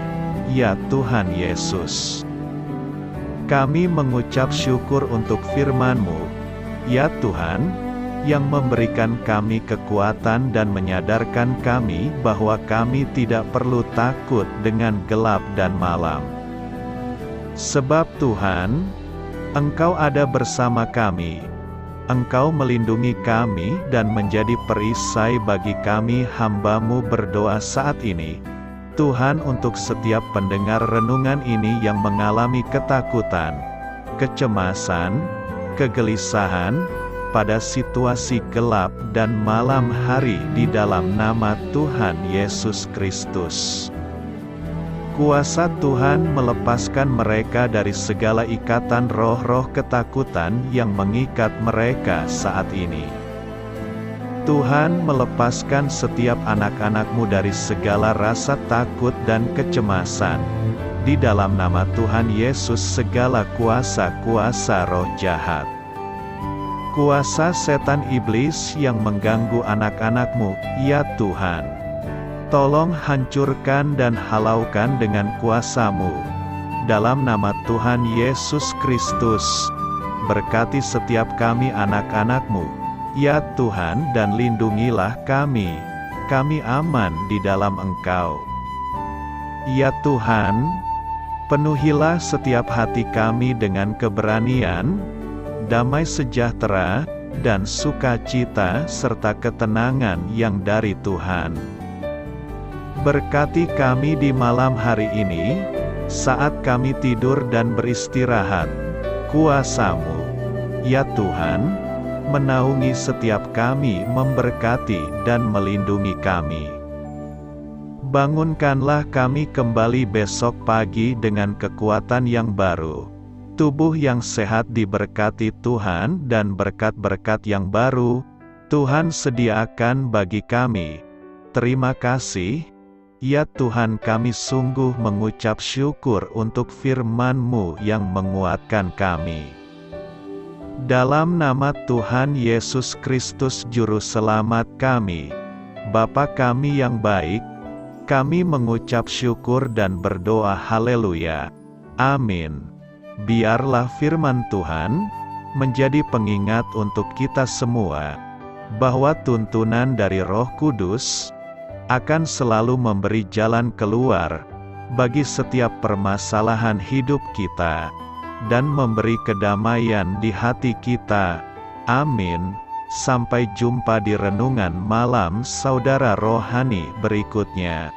ya Tuhan Yesus. Kami mengucap syukur untuk firman-Mu, ya Tuhan, yang memberikan kami kekuatan dan menyadarkan kami bahwa kami tidak perlu takut dengan gelap dan malam. Sebab Tuhan, Engkau ada bersama kami. Engkau melindungi kami dan menjadi perisai bagi kami hamba-Mu berdoa saat ini. Tuhan, untuk setiap pendengar renungan ini yang mengalami ketakutan, kecemasan, kegelisahan, pada situasi gelap dan malam hari di dalam nama Tuhan Yesus Kristus. Kuasa Tuhan melepaskan mereka dari segala ikatan roh-roh ketakutan yang mengikat mereka saat ini. Tuhan melepaskan setiap anak-anak-Mu dari segala rasa takut dan kecemasan. Di dalam nama Tuhan Yesus segala kuasa-kuasa roh jahat, kuasa setan iblis yang mengganggu anak-anak-Mu, ya Tuhan, tolong hancurkan dan halaukan dengan kuasa-Mu. Dalam nama Tuhan Yesus Kristus, berkati setiap kami anak-anak-Mu, Ya Tuhan, dan lindungilah kami aman di dalam Engkau. Ya Tuhan, penuhilah setiap hati kami dengan keberanian, damai sejahtera, dan sukacita serta ketenangan yang dari Tuhan. Berkati kami di malam hari ini, saat kami tidur dan beristirahat. Kuasa-Mu, ya Tuhan, menaungi setiap kami, memberkati dan melindungi kami. Bangunkanlah kami kembali besok pagi dengan kekuatan yang baru, tubuh yang sehat diberkati Tuhan, dan berkat-berkat yang baru Tuhan sediakan bagi kami. Terima kasih, ya Tuhan, kami sungguh mengucap syukur untuk firman-Mu yang menguatkan kami. Dalam nama Tuhan Yesus Kristus Juru Selamat kami, Bapa kami yang baik, kami mengucap syukur dan berdoa haleluya. Amin. Biarlah firman Tuhan menjadi pengingat untuk kita semua, bahwa tuntunan dari Roh Kudus akan selalu memberi jalan keluar bagi setiap permasalahan hidup kita, dan memberi kedamaian di hati kita. Amin. Sampai jumpa di renungan malam saudara rohani berikutnya.